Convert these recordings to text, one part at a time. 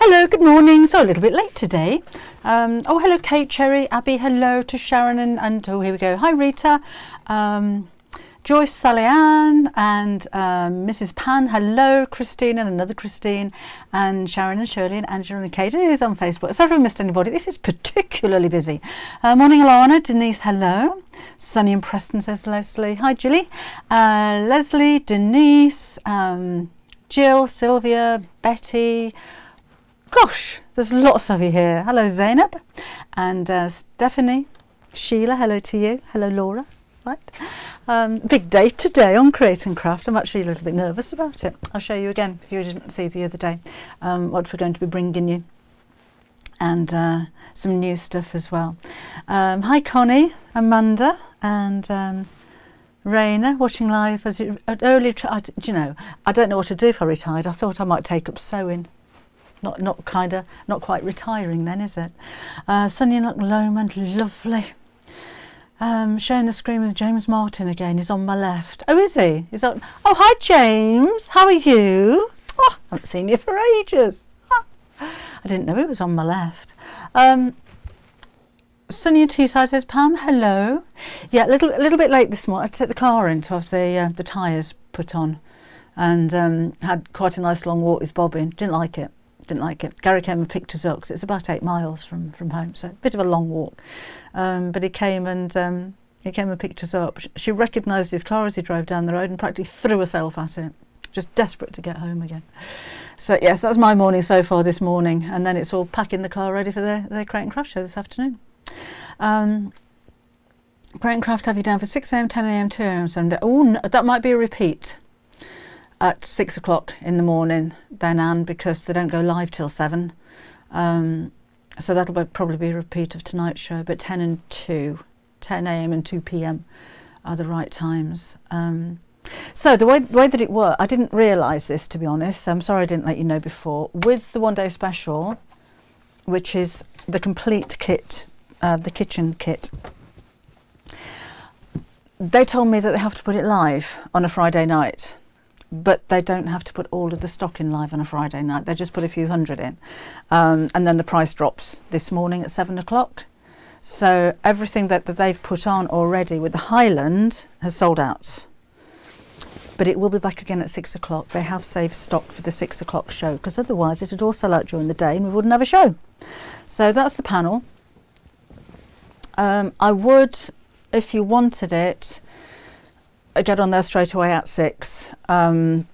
Hello, good morning. So a little bit late today. Oh, hello, Kate, Cherry, Abby. Hello to Sharon and oh, here we go. Hi, Rita, Joyce, Sally Ann, and Mrs. Pan. Hello, Christine and another Christine, and Sharon and Shirley and Angela and Kate. It is on Facebook. Sorry if I missed anybody. This is particularly busy. Morning, Alana. Denise, hello. Sunny and Preston, says Leslie. Hi, Julie. Leslie, Denise, Jill, Sylvia, Betty. Gosh, there's lots of you here. Hello, Zainab and Stephanie, Sheila. Hello to you. Hello, Laura. Right. Big day today on Create and Craft. I'm actually a little bit nervous about it. I'll show you again if you didn't see the other day what we're going to be bringing you, and some new stuff as well. Hi, Connie, Amanda, and Raina, watching live as early. You know, I don't know what to do if I retired. I thought I might take up sewing. Not quite retiring then, is it? Sonia Lomond, lovely. Showing the screen with James Martin again. He's on my left. Oh, is he? He's on. Oh, hi, James. How are you? Oh, I haven't seen you for ages. Oh, I didn't know it was on my left. Sonia Teesside says, Pam, hello. Yeah, a little bit late this morning. I took the car in to have the tyres put on, and had quite a nice long walk with Bobbin. Didn't like it. Gary came and picked us up because it's about 8 miles from home, so a bit of a long walk. But he came and picked us up. She recognised his car as he drove down the road and practically threw herself at it, just desperate to get home again. So yes, that's my morning so far this morning, and then it's all packing the car ready for their Create and Craft show this afternoon. Create and Craft have you down for 6 a.m, 10 a.m, 2 a.m. Sunday. Oh, no, that might be a repeat at 6 o'clock in the morning then, Anne, because they don't go live till 7. So that'll probably be a repeat of tonight's show, but 10 a.m. and 2 p.m. are the right times. So the way that it worked, I didn't realise this, to be honest, so I'm sorry I didn't let you know before. With the one-day special, which is the complete kit, the kitchen kit, they told me that they have to put it live on a Friday night. But they don't have to put all of the stock in live on a Friday night. They just put a few hundred in. And then the price drops this morning at 7 o'clock. So everything that they've put on already with the Highland has sold out. But it will be back again at 6 o'clock. They have saved stock for the 6 o'clock show, because otherwise it would all sell out during the day and we wouldn't have a show. So that's the panel. I would, if you wanted it, get on there straight away at 6,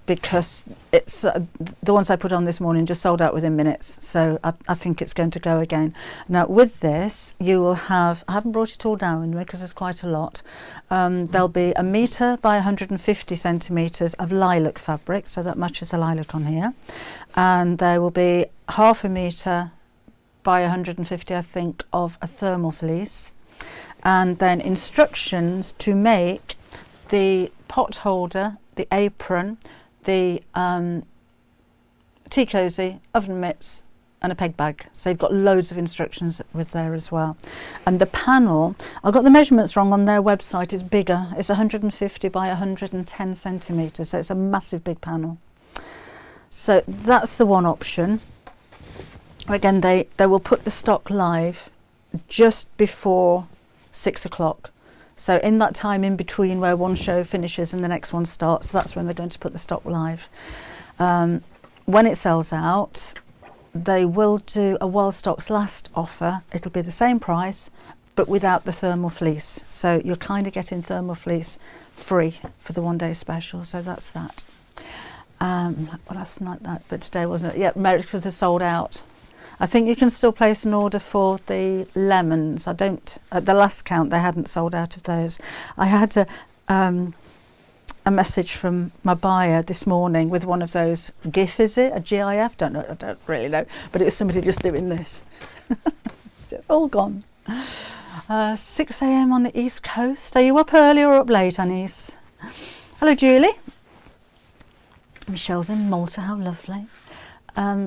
because it's the ones I put on this morning just sold out within minutes, so I think it's going to go again. Now with this you will have, I haven't brought it all down with me because there's quite a lot. There'll be 1 metre by 150 centimetres of lilac fabric, so that matches the lilac on here, and there will be 0.5 metre by 150, I think, of a thermal fleece, and then instructions to make the pot holder, the apron, the tea cosy, oven mitts and a peg bag. So you've got loads of instructions with there as well. And the panel, I got the measurements wrong on their website, it's bigger. It's 150 by 110 centimetres, so it's a massive big panel. So that's the one option. Again, they will put the stock live just before 6 o'clock. So in that time in between where one show finishes and the next one starts, that's when they're going to put the stock live. When it sells out, they will do a while stocks last offer. It'll be the same price, but without the thermal fleece. So you're kind of getting thermal fleece free for the one day special. So that's that. Well, last night that, but today wasn't it? Yeah, America's are sold out. I think you can still place an order for the lemons. I don't, at the last count they hadn't sold out of those. I had a message from my buyer this morning with one of those GIF, is it? A GIF? Don't know, I don't really know. But it was somebody just doing this. All gone. 6 a.m. on the East Coast. Are you up early or up late, Anise? Hello, Julie. Michelle's in Malta, how lovely.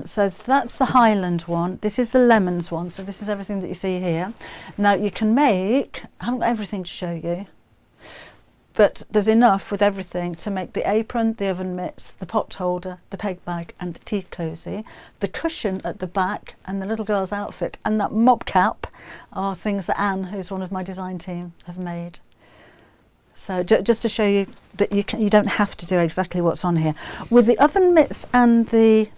So that's the Highland one. This is the lemons one. So this is everything that you see here. Now you can make, I haven't got everything to show you, but there's enough with everything to make the apron, the oven mitts, the pot holder, the peg bag and the tea cosy. The cushion at the back and the little girl's outfit and that mop cap are things that Anne, who's one of my design team, have made. So just to show you that you don't have to do exactly what's on here. With the oven mitts and the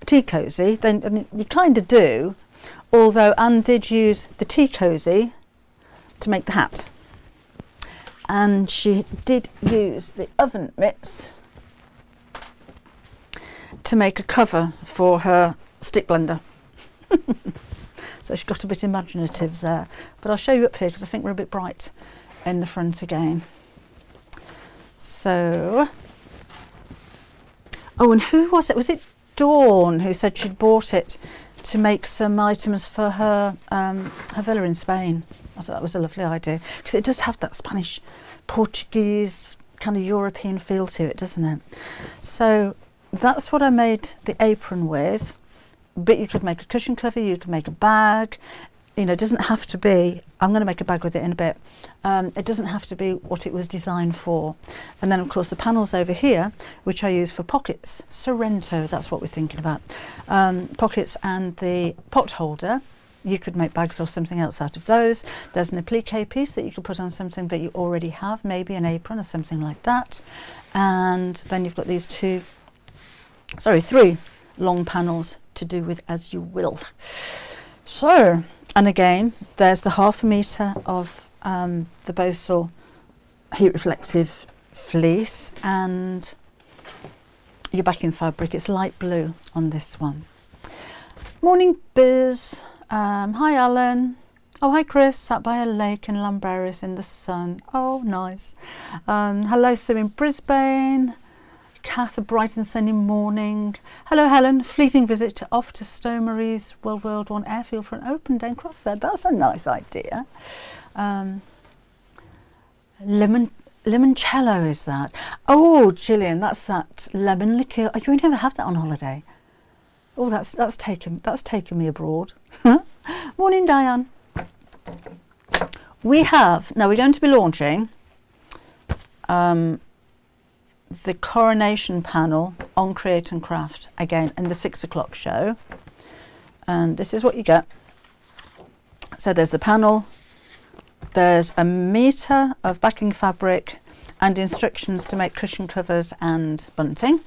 tea cosy, then you kind of do, although Anne did use the tea cosy to make the hat. And she did use the oven mitts to make a cover for her stick blender. So she got a bit imaginative there. But I'll show you up here because I think we're a bit bright in the front again. So, oh, and who was it? Was it Dawn who said she'd bought it to make some items for her villa in Spain? I thought that was a lovely idea because it does have that Spanish, Portuguese, kind of European feel to it, doesn't it? So that's what I made the apron with. But you could make a cushion cover, you could make a bag. You know, it doesn't have to be, I'm going to make a bag with it in a bit. It doesn't have to be what it was designed for. And then of course the panels over here, which I use for pockets, Sorrento, that's what we're thinking about. Pockets and the pot holder. You could make bags or something else out of those. There's an applique piece that you could put on something that you already have, maybe an apron or something like that. And then you've got these three long panels to do with as you will. So, and again, there's the 1/2 metre of the Bosal heat reflective fleece and your backing fabric. It's light blue on this one. Morning, Biz. Hi, Alan. Oh, hi, Chris. Sat by a lake in Llanberis in the sun. Oh, nice. Hello, Sue in Brisbane. Kath, a bright and sunny morning. Hello, Helen. Fleeting visit off to Stowe Marie's World 1 airfield for an open day in Crawford. That's a nice idea. Limoncello is that? Oh, Gillian, that's that lemon liqueur. Oh, you only ever have that on holiday. Oh, that's taken me abroad. Morning, Diane. We're going to be launching the Coronation panel on Create and Craft again in the 6 o'clock show. And this is what you get. So there's the panel, there's 1 metre of backing fabric and instructions to make cushion covers and bunting.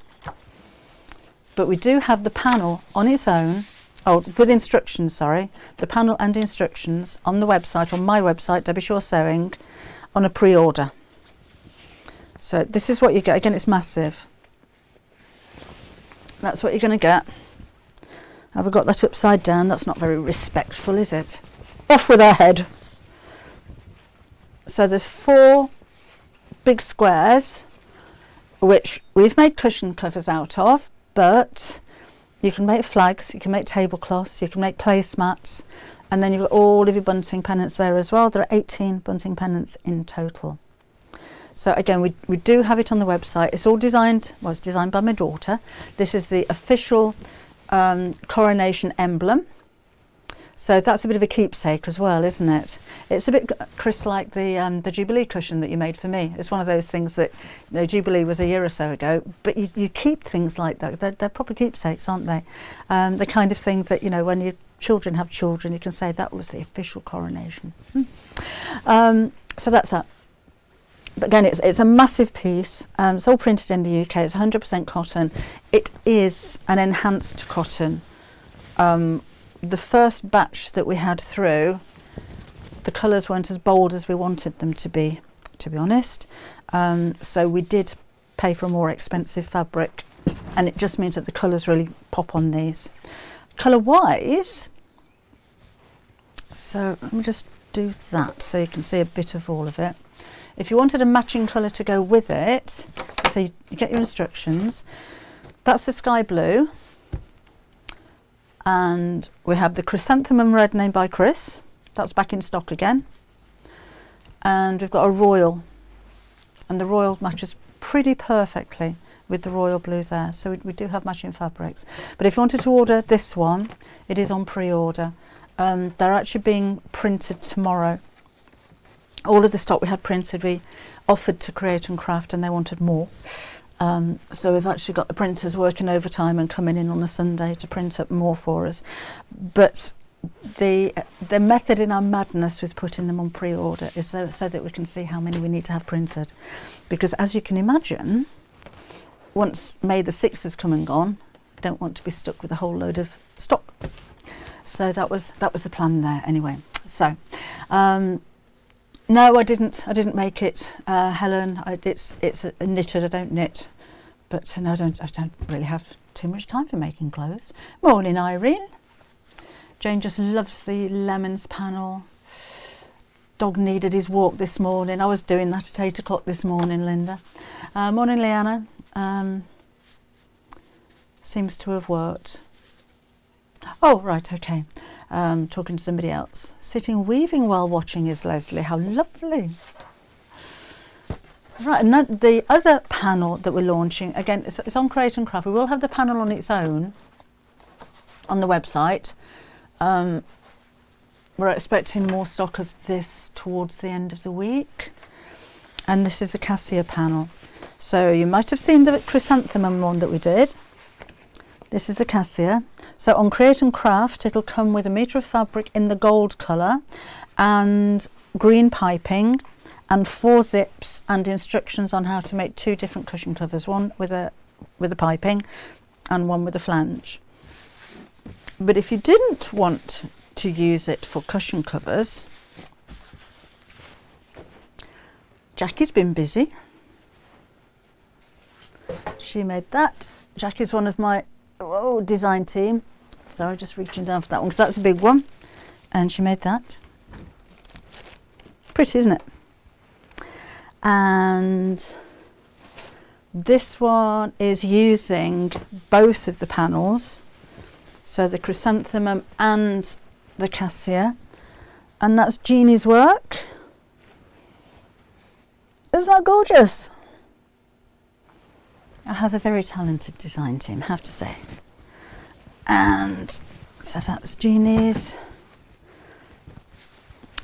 But we do have the panel on its own, with instructions, the panel and instructions on the website, on my website, Debbie Shaw Sewing, on a pre-order. So this is what you get. Again, it's massive. That's what you're going to get. Have I got that upside down? That's not very respectful, is it? Off with our head. So there's 4 big squares, which we've made cushion covers out of, but you can make flags, you can make tablecloths, you can make placemats, and then you've got all of your bunting pennants there as well. There are 18 bunting pennants in total. So again, we do have it on the website. It's all designed, well, it's designed by my daughter. This is the official Coronation emblem. So that's a bit of a keepsake as well, isn't it? It's a bit, Chris, like the Jubilee cushion that you made for me. It's one of those things that, you know, Jubilee was a year or so ago, but you keep things like that. They're proper keepsakes, aren't they? The kind of thing that, you know, when your children have children, you can say that was the official Coronation. So that's that. But again, it's a massive piece. It's all printed in the UK. It's 100% cotton. It is an enhanced cotton. The first batch that we had through, the colours weren't as bold as we wanted them to be honest. So we did pay for a more expensive fabric, and it just means that the colours really pop on these. Colour-wise, so let me just do that so you can see a bit of all of it. If you wanted a matching colour to go with it, so you get your instructions. That's the sky blue. And we have the chrysanthemum red named by Chris. That's back in stock again. And we've got a royal. And the royal matches pretty perfectly with the royal blue there. So we do have matching fabrics. But if you wanted to order this one, it is on pre-order. They're actually being printed tomorrow. all of the stock we had printed, we offered to Create and Craft, and they wanted more. So we've actually got the printers working overtime and coming in on a Sunday to print up more for us. But the method in our madness with putting them on pre-order is so that we can see how many we need to have printed. Because as you can imagine, once May the 6th has come and gone, I don't want to be stuck with a whole load of stock. So that was the plan there anyway. So no, I didn't make it, Helen. It's a knitted. I don't knit, but no, I don't really have too much time for making clothes. Morning, Irene. Jane just loves the lemons panel. Dog needed his walk this morning. I was doing that at 8 o'clock this morning, Linda. Morning, Leanna. Seems to have worked. Oh, right, okay. Talking to somebody else. Sitting weaving while watching is Leslie. How lovely. Right, and the other panel that we're launching, again, it's on Create and Craft. We will have the panel on its own on the website. We're expecting more stock of this towards the end of the week. And this is the Cassia panel. So you might have seen the chrysanthemum one that we did. This is the Cassia. So on Create and Craft, it'll come with a metre of fabric in the gold colour and green piping and 4 zips and instructions on how to make 2 different cushion covers, one with a piping and one with a flange. But if you didn't want to use it for cushion covers, Jackie's been busy. She made that. Jackie's one of my design team. Sorry, just reaching down for that one because that's a big one. And she made that. Pretty, isn't it? And this one is using both of the panels. So the chrysanthemum and the Cassia. And that's Jeannie's work. Isn't that gorgeous? I have a very talented design team, I have to say. And so that's Jeannie's.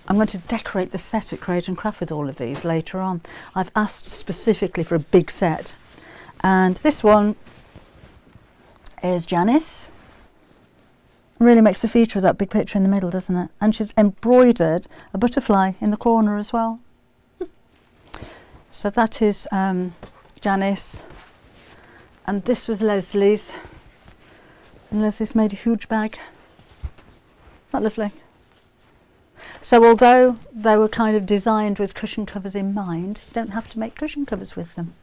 I'm going to decorate the set at Create and Craft with all of these later on. I've asked specifically for a big set. And this one is Janice. Really makes a feature of that big picture in the middle, doesn't it? And she's embroidered a butterfly in the corner as well. So that is Janice. And this was Leslie's. And Leslie's made a huge bag. Not lovely. So although they were kind of designed with cushion covers in mind, you don't have to make cushion covers with them.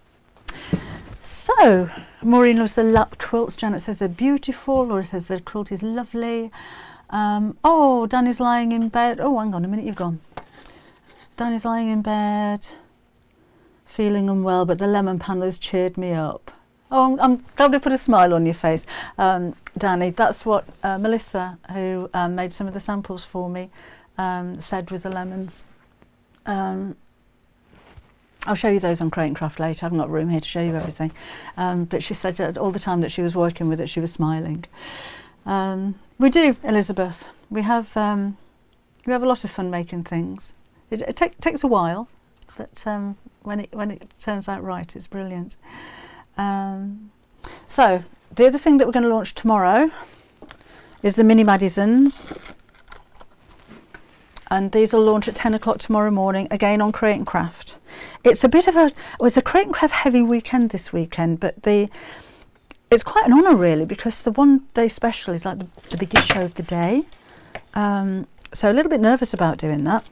So, Maureen loves the lap quilts. Janet says they're beautiful. Laura says the quilt is lovely. Oh, Danny's lying in bed. Oh, hang on a minute, you've gone. Danny's lying in bed, feeling unwell, but the lemon panel has cheered me up. Oh, I'm glad we put a smile on your face, Danny. That's what Melissa, who made some of the samples for me, said with the lemons. I'll show you those on Create and Craft later. I haven't got room here to show you everything. But she said that all the time that she was working with it, she was smiling. We do, Elizabeth. We have a lot of fun making things. It takes a while, but when it turns out right, it's brilliant. So the other thing that we're going to launch tomorrow is the Mini Madisons. And these will launch at 10 o'clock tomorrow morning, again on Create and Craft. It's a bit of it's a Create and Craft heavy weekend this weekend, but it's quite an honour really, because the one day special is like the biggest show of the day. So a little bit nervous about doing that.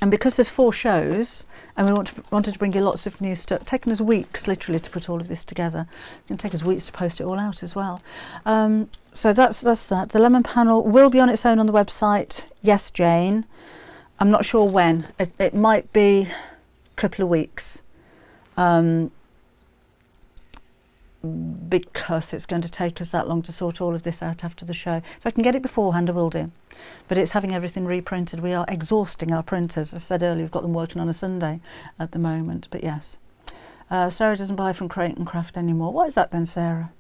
And because there's 4 shows, and we wanted to bring you lots of new stuff, taken us weeks literally to put all of this together. It's going to take us weeks to post it all out as well. So that's that. The lemon panel will be on its own on the website. Yes, Jane. I'm not sure when. It might be a couple of weeks. Because it's going to take us that long to sort all of this out after the show. If I can get it beforehand, I will do. But it's having everything reprinted. We are exhausting our printers. As I said earlier, we've got them working on a Sunday at the moment. But yes. Sarah doesn't buy from Create and Craft anymore. What is that then, Sarah?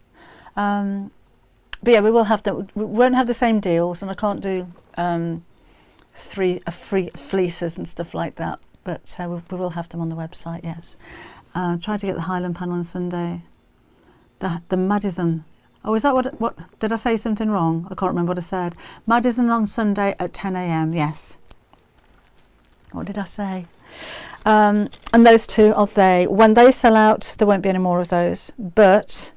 But yeah, we will have we won't have the same deals, and I can't do free fleeces and stuff like that, but we will have them on the website, yes. Try to get the Highland panel on Sunday. The Madison. Oh, is that what? Did I say something wrong? I can't remember what I said. Madison on Sunday at 10 a.m. Yes. What did I say? And those two are they. When they sell out, there won't be any more of those. But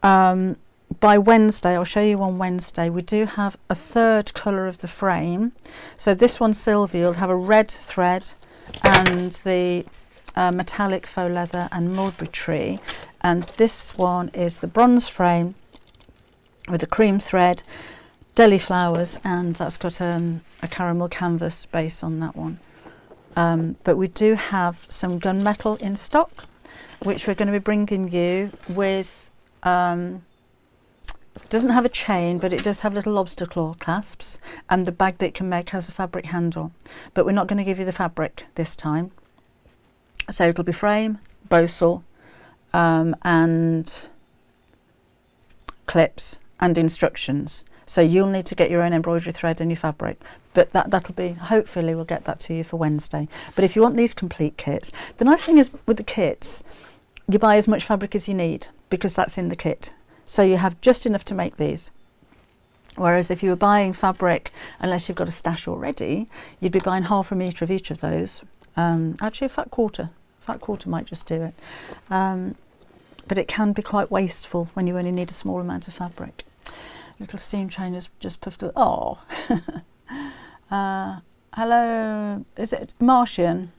by Wednesday, I'll show you on Wednesday, we do have a third colour of the frame. So this one's silver. You'll have a red thread and the metallic faux leather and mulberry tree. And this one is the bronze frame with a cream thread, deli flowers, and that's got a caramel canvas base on that one. But we do have some gunmetal in stock, which we're going to be bringing you with, doesn't have a chain, but it does have little lobster claw clasps, and the bag that it can make has a fabric handle. But we're not going to give you the fabric this time. So it'll be frame, bosal, and clips and instructions. So you'll need to get your own embroidery thread and your fabric, but that'll be, hopefully we'll get that to you for Wednesday. But if you want these complete kits, the nice thing is with the kits, you buy as much fabric as you need because that's in the kit. So you have just enough to make these. Whereas if you were buying fabric, unless you've got a stash already, you'd be buying half a metre of each of those. Actually a fat quarter might just do it. But it can be quite wasteful when you only need a small amount of fabric. Little steam train has just puffed up. Oh, hello, is it Martian?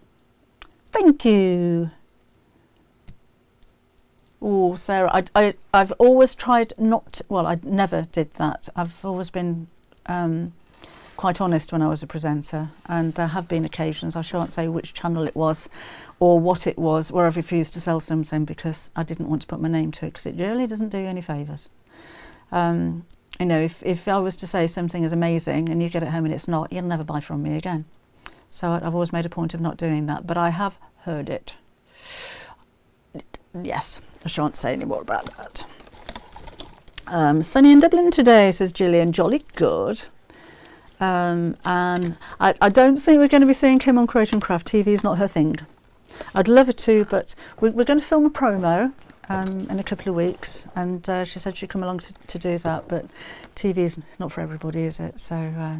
Thank you. Oh, Sarah, I've always tried not to, well, I never did that. I've always been quite honest when I was a presenter, and there have been occasions, I shan't say which channel it was or what it was, where I've refused to sell something because I didn't want to put my name to it, because it really doesn't do you any favours. You know, if I was to say something is amazing and you get it home and it's not, you'll never buy from me again. So I've always made a point of not doing that, but I have heard it. Yes, I shan't say any more about that. Sunny in Dublin today, says Gillian. Jolly good. And I don't think we're going to be seeing Kim on Create and Craft. TV is not her thing. I'd love her to, but we're going to film a promo in a couple of weeks, and she said she'd come along to do that, but TV's not for everybody, is it? So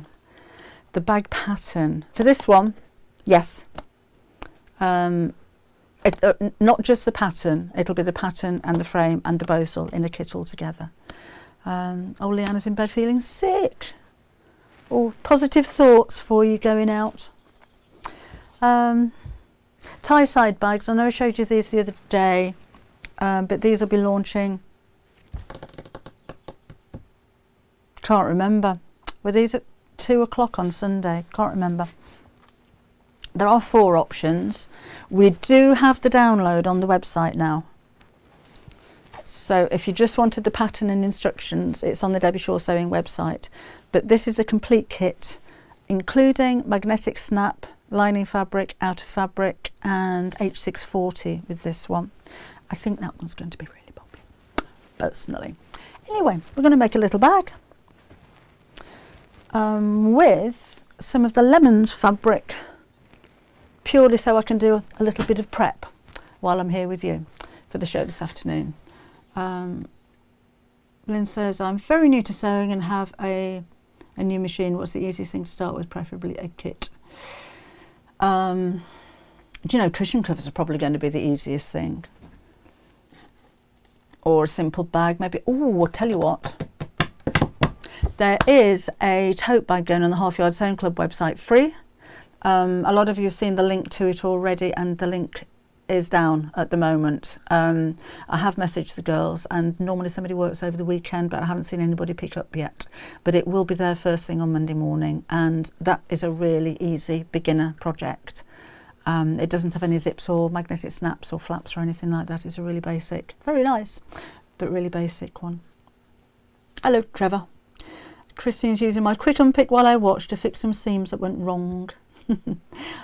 the bag pattern for this one, yes, not just the pattern, it'll be the pattern and the frame and the bosal in a kit all together. Leanna's in bed feeling sick. Oh, positive thoughts for you going out. Tie side bags, I know I showed you these the other day, but these will be launching, can't remember, were these at 2 o'clock on Sunday? Can't remember. There are 4 options. We do have the download on the website now. So if you just wanted the pattern and instructions, it's on the Debbie Shaw Sewing website. But this is the complete kit, including magnetic snap, lining fabric, outer fabric, and H640 with this one. I think that one's going to be really popular, personally. Anyway, we're going to make a little bag with some of the lemons fabric, purely so I can do a little bit of prep while I'm here with you for the show this afternoon. Lynn says, I'm very new to sewing and have a new machine. What's the easiest thing to start with? Preferably a kit. Do you know, cushion covers are probably going to be the easiest thing. Or a simple bag, maybe. Oh, I'll tell you what. There is a tote bag going on the Half Yard Sewing Club website, free. A lot of you have seen the link to it already, and the link is down at the moment. I have messaged the girls, and normally somebody works over the weekend, but I haven't seen anybody pick up yet. But it will be there first thing on Monday morning, and that is a really easy beginner project. It doesn't have any zips or magnetic snaps or flaps or anything like that. It's a really basic, very nice, but really basic one. Hello, Trevor. Christine's using my quick unpick while I watch to fix some seams that went wrong.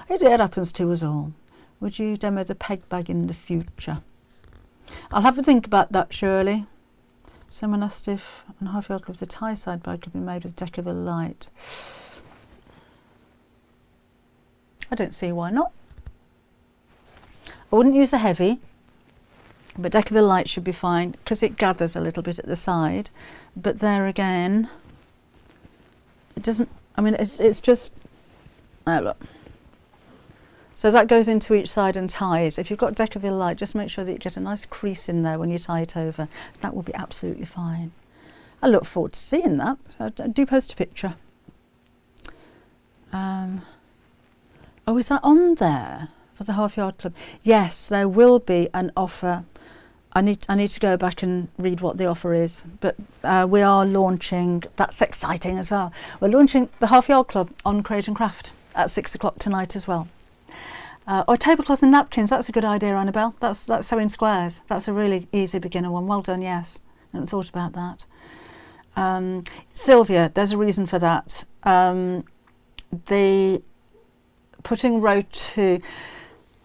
It happens to us all. Would you demo the peg bag in the future? I'll have to think about that, Shirley. Someone asked if on Half Yard Club the tie side bag could be made with Deckerville light. I don't see why not. I wouldn't use the heavy, but Decaville Light should be fine because it gathers a little bit at the side. But there again, it doesn't, I mean, it's just, oh look. So that goes into each side and ties. If you've got Decaville Light, just make sure that you get a nice crease in there when you tie it over. That will be absolutely fine. I look forward to seeing that. I do post a picture. Oh, is that on there for the Half Yard Club? Yes, there will be an offer. I need to go back and read what the offer is, but we are launching, that's exciting as well. We're launching the Half Yard Club on Create and Craft at 6 o'clock tonight as well. Or tablecloth and napkins, that's a good idea, Annabelle. That's sewing squares. That's a really easy beginner one. Well done, yes. I haven't thought about that. Sylvia, there's a reason for that. The putting row 2,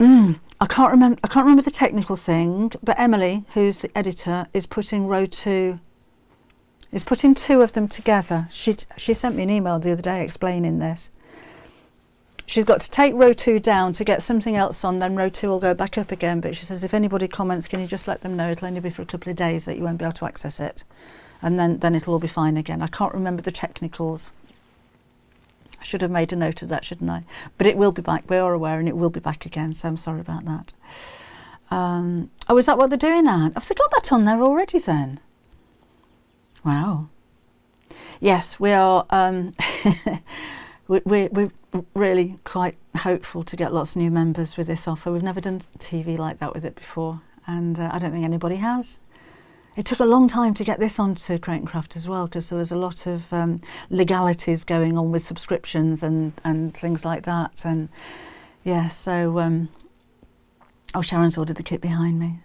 I can't remember the technical thing, but Emily, who's the editor, is putting row 2, is putting 2 of them together. She sent me an email the other day explaining this. She's got to take row 2 down to get something else on, then row 2 will go back up again. But she says if anybody comments, can you just let them know it'll only be for a couple of days that you won't be able to access it. And then it'll all be fine again. I can't remember the technicals. I should have made a note of that, shouldn't I? But it will be back. We are aware and it will be back again. So I'm sorry about that. Oh, is that what they're doing, Anne? Have they got that on there already then? Wow. Yes, we are... We're really quite hopeful to get lots of new members with this offer. We've never done TV like that with it before, and I don't think anybody has. It took a long time to get this onto Create and Craft as well, because there was a lot of legalities going on with subscriptions and things like that. And yeah, so oh, Sharon's ordered the kit behind me.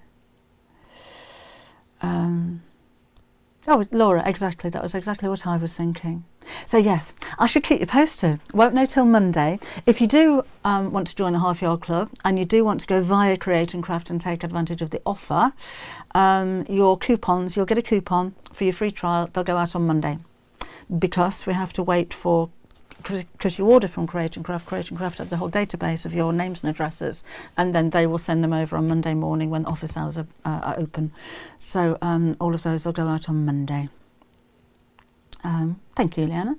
Oh, Laura, exactly. That was exactly what I was thinking. So yes, I should keep you posted. Won't know till Monday. If you do want to join the Half Yard Club and you do want to go via Create and Craft and take advantage of the offer, your coupons, you'll get a coupon for your free trial. They'll go out on Monday because we have to wait for, because you order from Create and Craft have the whole database of your names and addresses, and then they will send them over on Monday morning when office hours are open. So all of those will go out on Monday. Thank you, Leanna.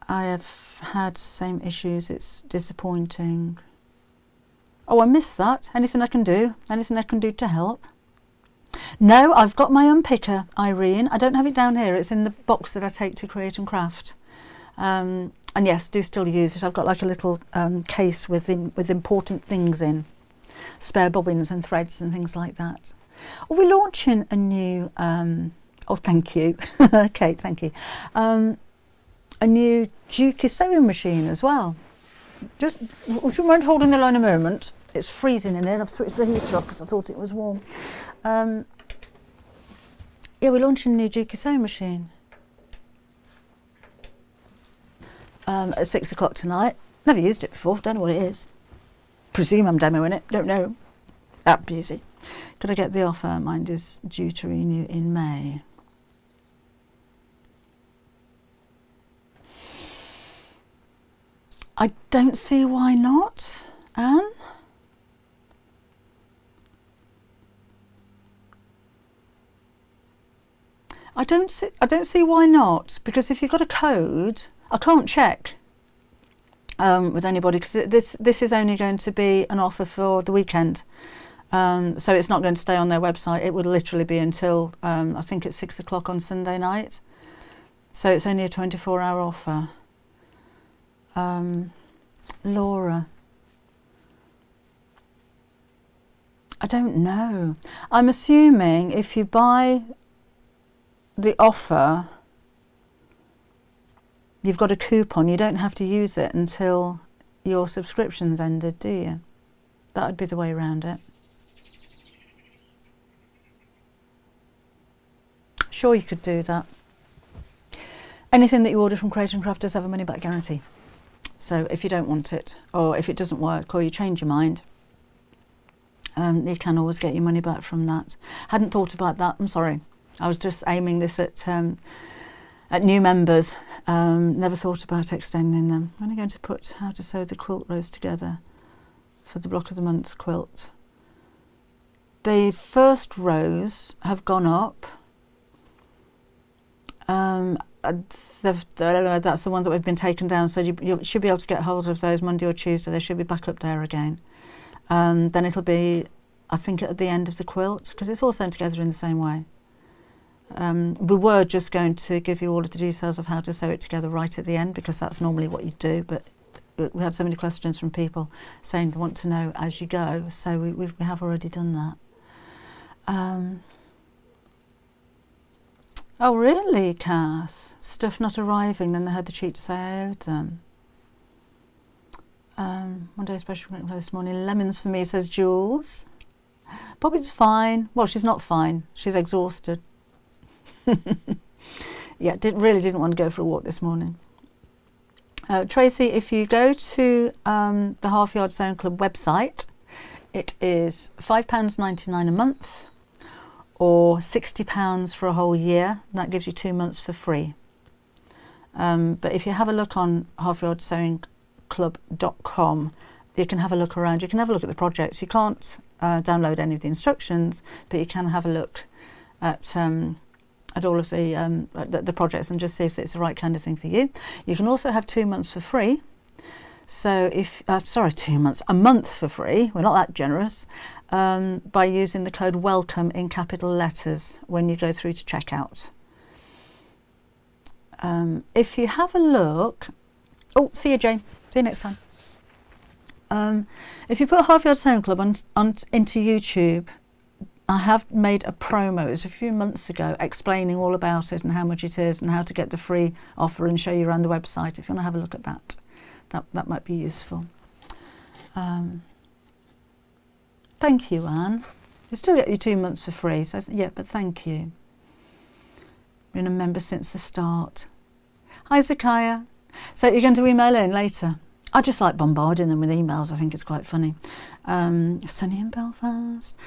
I have had same issues. It's disappointing. Oh, I missed that. Anything I can do? Anything I can do to help? No, I've got my unpicker, Irene. I don't have it down here. It's in the box that I take to Create and Craft. And yes, do still use it. I've got like a little case with important things in, spare bobbins and threads and things like that. Oh, we're launching a new. Oh, thank you, Kate. Thank you. A new Juki sewing machine as well. Just would you mind holding the line a moment? It's freezing in here. I've switched the heater off because I thought it was warm. Yeah, we're launching a new Juki sewing machine. At 6 o'clock tonight. Never used it before, don't know what it is. Presume I'm demoing it, don't know. Easy. Could I get the offer? Mine is due to renew in May. I don't see why not, Anne. I don't see why not, because if you've got a code, I can't check with anybody because this is only going to be an offer for the weekend. So it's not going to stay on their website. It would literally be until I think it's 6 o'clock on Sunday night. So it's only a 24-hour offer. Laura, I don't know. I'm assuming if you buy the offer, you've got a coupon. You don't have to use it until your subscription's ended, do you? That would be the way around it. Sure, you could do that. Anything that you order from Create and Craft does have a money back guarantee. So if you don't want it, or if it doesn't work, or you change your mind, you can always get your money back from that. Hadn't thought about that, I'm sorry. I was just aiming this at new members. Never thought about extending them. I'm only going to put how to sew the quilt rows together for the block of the month quilt. The first rows have gone up. That's the one that we've been taken down, so you should be able to get hold of those Monday or Tuesday. They should be back up there again. Then it'll be, I think, at the end of the quilt, because it's all sewn together in the same way. We were just going to give you all of the details of how to sew it together right at the end, because that's normally what you do, but we had so many questions from people saying they want to know as you go, so we have already done that. Oh really, Cass? Stuff not arriving, then they had the cheat to say I owed them. One day special this morning, lemons for me, says Jules. Bobby's fine. Well, she's not fine, she's exhausted. Yeah, really didn't want to go for a walk this morning. Tracy, if you go to the Half Yard Sewing Club website, it is £5.99 a month, or £60 for a whole year. That gives you 2 months for free. But if you have a look on halfyardsewingclub.com, you can have a look around. You can have a look at the projects. You can't download any of the instructions, but you can have a look at all of the projects and just see if it's the right kind of thing for you. You can also have 2 months for free. So if, 2 months, a month for free, we're not that generous, by using the code WELCOME in capital letters when you go through to checkout. If you have a look, oh, see you, Jane, see you next time. If you put Half Yard Sewing Club into YouTube, I have made a promo, it was a few months ago, explaining all about it and how much it is and how to get the free offer and show you around the website. If you want to have a look at that, that might be useful. Thank you, Anne. You still get your 2 months for free, so yeah, but thank you. Been a member since the start. Hi, Zakaya. So you're going to email in later? I just like bombarding them with emails. I think it's quite funny. Sunny in Belfast.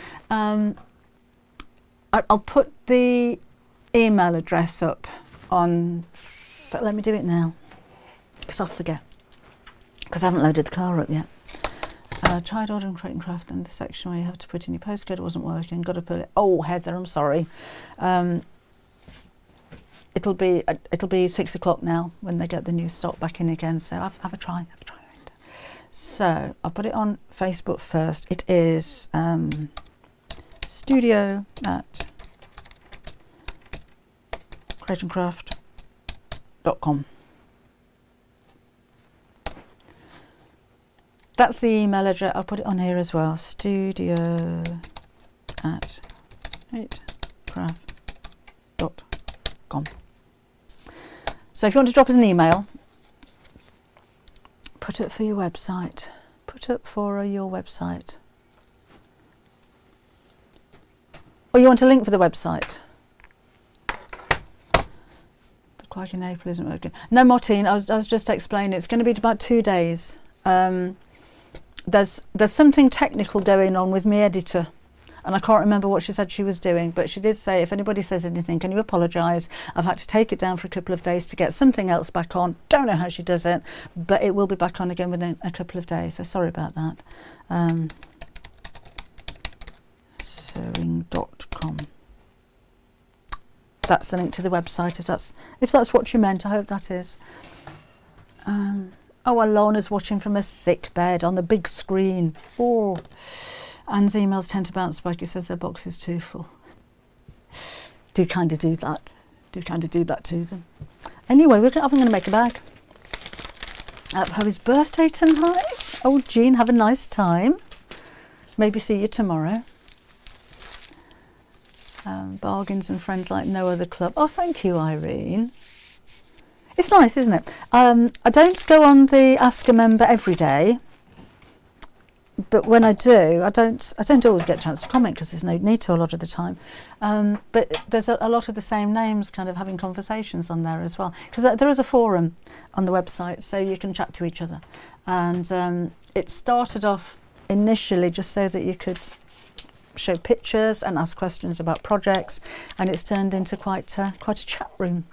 I'll put the email address up on, let me do it now, because I'll forget, because I haven't loaded the car up yet. Tried ordering Crate and Craft, and the section where you have to put in your postcode wasn't working. Got to put it. Oh, Heather, I'm sorry. It'll be 6 o'clock now when they get the new stock back in again. So have a try. So I'll put it on Facebook first. It is studio at crateandcraft.com. That's the email address. I'll put it on here as well. Studio at crateandcraft.com. So if you want to drop us an email, put it for your website. Put up for your website. Or you want a link for the website. The Quack in April isn't working. No, Martine, I was just explaining. It's going to be about 2 days. There's something technical going on with my editor, and I can't remember what she said she was doing, but she did say, if anybody says anything, can you apologise? I've had to take it down for a couple of days to get something else back on. Don't know how she does it, but it will be back on again within a couple of days, so sorry about that. Sewing.com. That's the link to the website, if that's what you meant. I hope that is. Oh, Alona's watching from a sick bed on the big screen. Oh, Anne's emails tend to bounce back. It says their box is too full. Do kind of do that. Do kind of do that to them. Anyway, I'm going to make a bag. For his birthday tonight. Oh, Jean, have a nice time. Maybe see you tomorrow. Bargains and friends like no other club. Oh, thank you, Irene. It's nice, isn't it? I don't go on the Ask a Member every day, but when I do, I don't always get a chance to comment because there's no need to a lot of the time. But there's a lot of the same names kind of having conversations on there as well, because there is a forum on the website, so you can chat to each other. And it started off initially just so that you could show pictures and ask questions about projects, and it's turned into quite a chat room.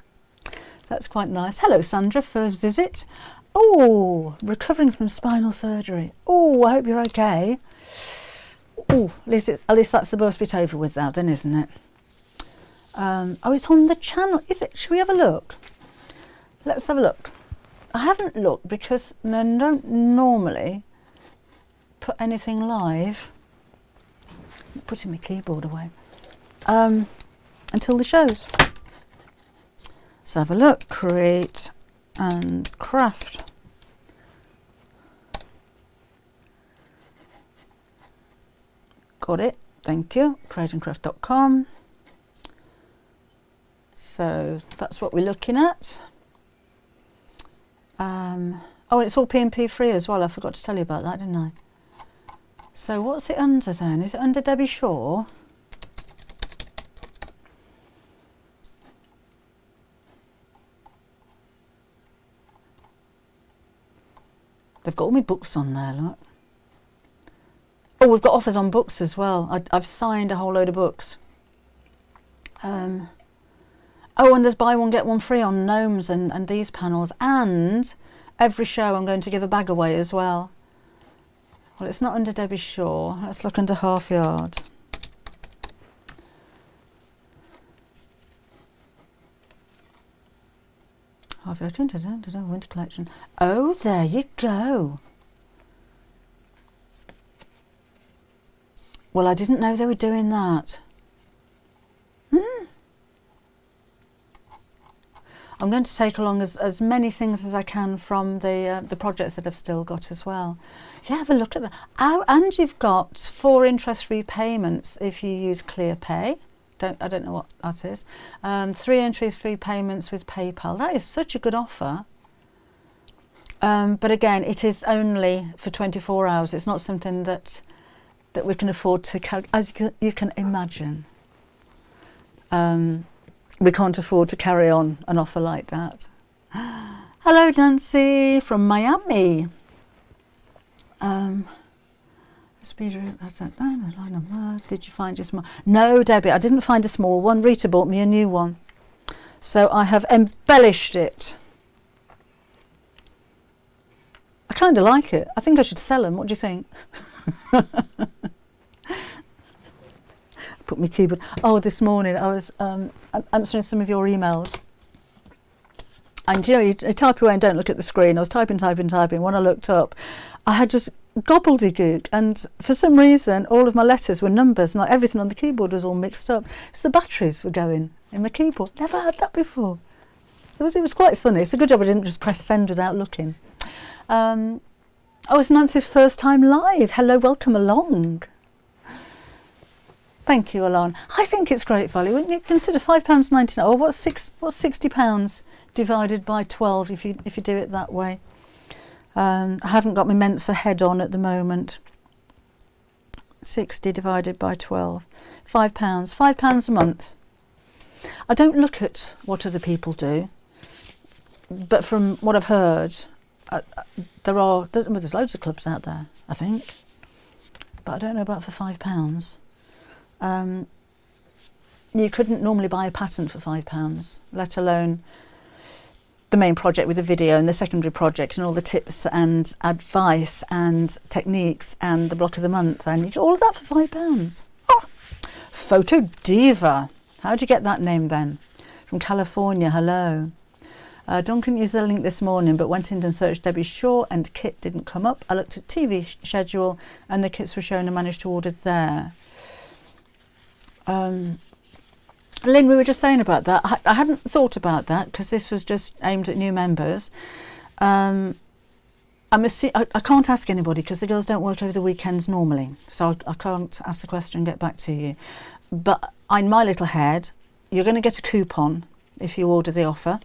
That's quite nice. Hello, Sandra. First visit. Oh, recovering from spinal surgery. Oh, I hope you're okay. Oh, at least that's the worst bit over with now, then, isn't it? Oh, it's on the channel. Is it? Should we have a look? Let's have a look. I haven't looked because I don't normally put anything live. I'm putting my keyboard away until the shows. Let's have a look. Create and craft. Got it. Thank you. createandcraft.com. So that's what we're looking at. Oh, it's all P&P free as well. I forgot to tell you about that, didn't I? So what's it under then? Is it under Debbie Shaw? They've got all my books on there, look. Oh, we've got offers on books as well. I've signed a whole load of books. Oh, and there's buy one, get one free on gnomes and these panels. And every show I'm going to give a bag away as well. Well, it's not under Debbie Shaw. Let's look under Half Yard. Half Yard, winter collection. Oh, there you go. Well, I didn't know they were doing that. I'm going to take along as many things as I can from the projects that I've still got as well. Yeah, have a look at that. Oh, and you've got 4 interest-free payments if you use ClearPay. I don't know what that is. 3 interest-free payments with PayPal. That is such a good offer. But again, it is only for 24 hours. It's not something that we can afford to carry, as you can imagine. We can't afford to carry on an offer like that. Hello, Nancy from Miami. Did you find your small? No, Debbie, I didn't find a small one. Rita bought me a new one. So I have embellished it. I kind of like it. I think I should sell them. What do you think? Put my keyboard. Oh, this morning I was answering some of your emails. And you know, you type away and don't look at the screen. I was typing. When I looked up, I had just gobbledygook. And for some reason, all of my letters were numbers and like everything on the keyboard was all mixed up. So the batteries were going in my keyboard. Never had that before. It was quite funny. It's a good job I didn't just press send without looking. Oh, it's Nancy's first time live. Hello, welcome along. Thank you, Alon. I think it's great value. Wouldn't you consider £5.99? Or what's £60 divided by 12 if you do it that way? I haven't got my Mensa head on at the moment. 60 divided by 12. £5 a month. I don't look at what other people do, but from what I've heard, there's loads of clubs out there, I think, but I don't know about for £5. You couldn't normally buy a patent for £5, let alone the main project with the video and the secondary project and all the tips and advice and techniques and the block of the month, and you get all of that for £5. Oh, Photo Diva. How'd you get that name then? From California, hello. Duncan used the link this morning but went in and searched Debbie Shaw and kit didn't come up. I looked at TV schedule and the kits were shown and managed to order there. Lynn, we were just saying about that. I hadn't thought about that because this was just aimed at new members. I can't ask anybody because the girls don't work over the weekends normally, so I can't ask the question and get back to you. But in my little head, you're going to get a coupon if you order the offer,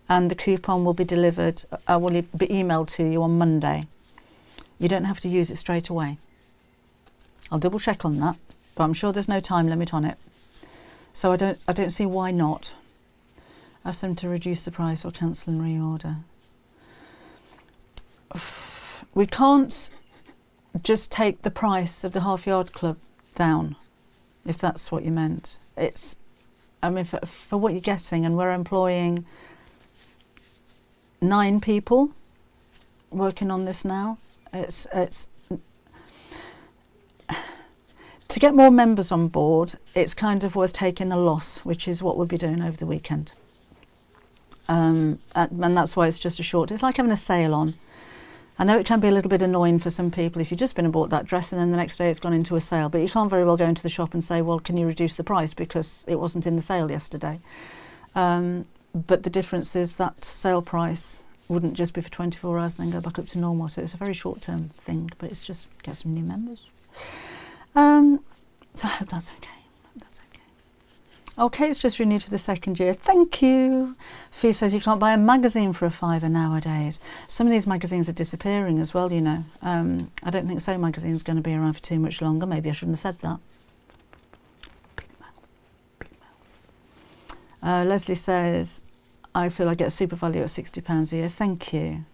and the coupon will be delivered, will be emailed to you on Monday. You don't have to use it straight away. I'll double check on that, but I'm sure there's no time limit on it. So I don't see why not. Ask them to reduce the price or cancel and reorder. We can't just take the price of the Half Yard Club down, if that's what you meant. I mean, for what you're getting, and we're employing 9 people working on this now. It's to get more members on board, it's kind of worth taking a loss, which is what we'll be doing over the weekend. And that's why it's just a short. It's like having a sale on. I know it can be a little bit annoying for some people if you've just been and bought that dress and then the next day it's gone into a sale, but you can't very well go into the shop and say, well, can you reduce the price because it wasn't in the sale yesterday. But the difference is that sale price wouldn't just be for 24 hours and then go back up to normal. So it's a very short-term thing, but it's just get some new members. So I hope that's okay. Oh, Kate's just renewed for the 2nd year. Thank you. Fee says you can't buy a magazine for a £5 nowadays. Some of these magazines are disappearing as well, you know. I don't think So Magazine's going to be around for too much longer. Maybe I shouldn't have said that. Big mouth. Leslie says, I feel I get a super value at £60 a year. Thank you.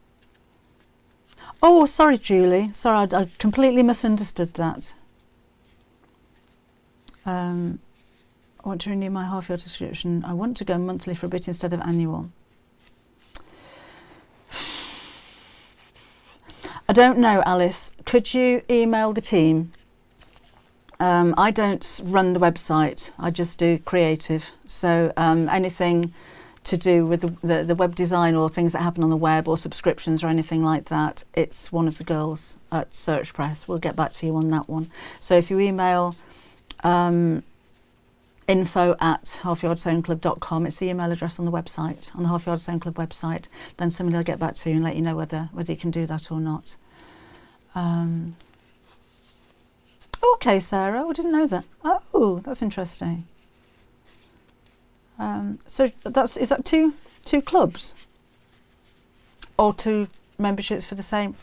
Oh, sorry, Julie. Sorry, I completely misunderstood that. I want to renew my half-year subscription. I want to go monthly for a bit instead of annual. I don't know, Alice. Could you email the team? I don't run the website. I just do creative. So anything to do with the web design or things that happen on the web or subscriptions or anything like that, it's one of the girls at Search Press. We'll get back to you on that one. So if you email info@halfyardsewingclub.com, it's the email address on the website, on the Half Yard Sewing Club website, then somebody will get back to you and let you know whether you can do that or not. Okay, Sarah, I didn't know that. Oh, that's interesting. So is that two clubs or 2 memberships for the same?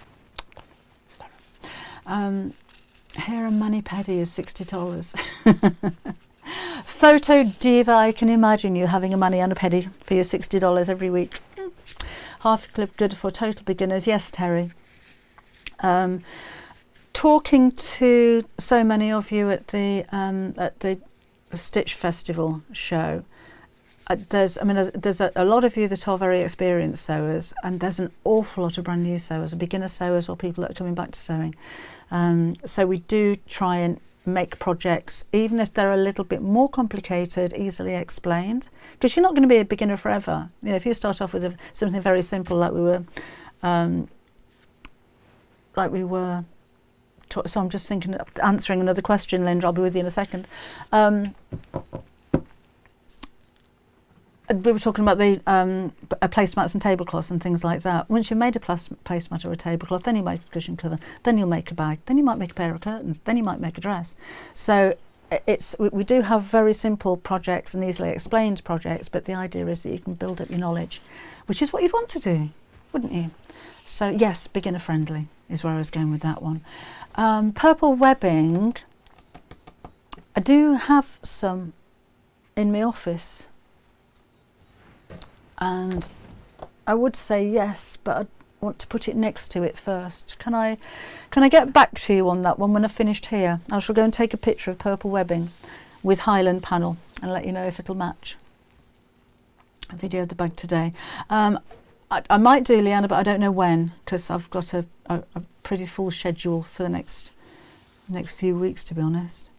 Hair and mani-pedi is $60. Photo Diva, I can imagine you having a mani and a pedi for your $60 every week. Half Club good for total beginners. Yes, Terry. Talking to so many of you at the Stitch Festival show, there's a lot of you that are very experienced sewers, and there's an awful lot of brand new sewers, beginner sewers or people that are coming back to sewing. So we do try and make projects, even if they're a little bit more complicated, easily explained, because you're not going to be a beginner forever. You know, if you start off with something very simple like we were so I'm just thinking of answering another question, Linda. I'll be with you in a second. We were talking about the placemats and tablecloths and things like that. Once you've made a placemat or a tablecloth, then you make a cushion cover, then you'll make a bag, then you might make a pair of curtains, then you might make a dress. So we do have very simple projects and easily explained projects, but the idea is that you can build up your knowledge, which is what you'd want to do, wouldn't you? So yes, beginner friendly is where I was going with that one. Purple webbing, I do have some in my office. And I would say yes, but I want to put it next to it first. Can I get back to you on that one when I've finished here? I shall go and take a picture of purple webbing with Highland panel and let you know if it'll match. A video of the bag today. I might do, Leanna, but I don't know when, because I've got a pretty full schedule for the next few weeks, to be honest.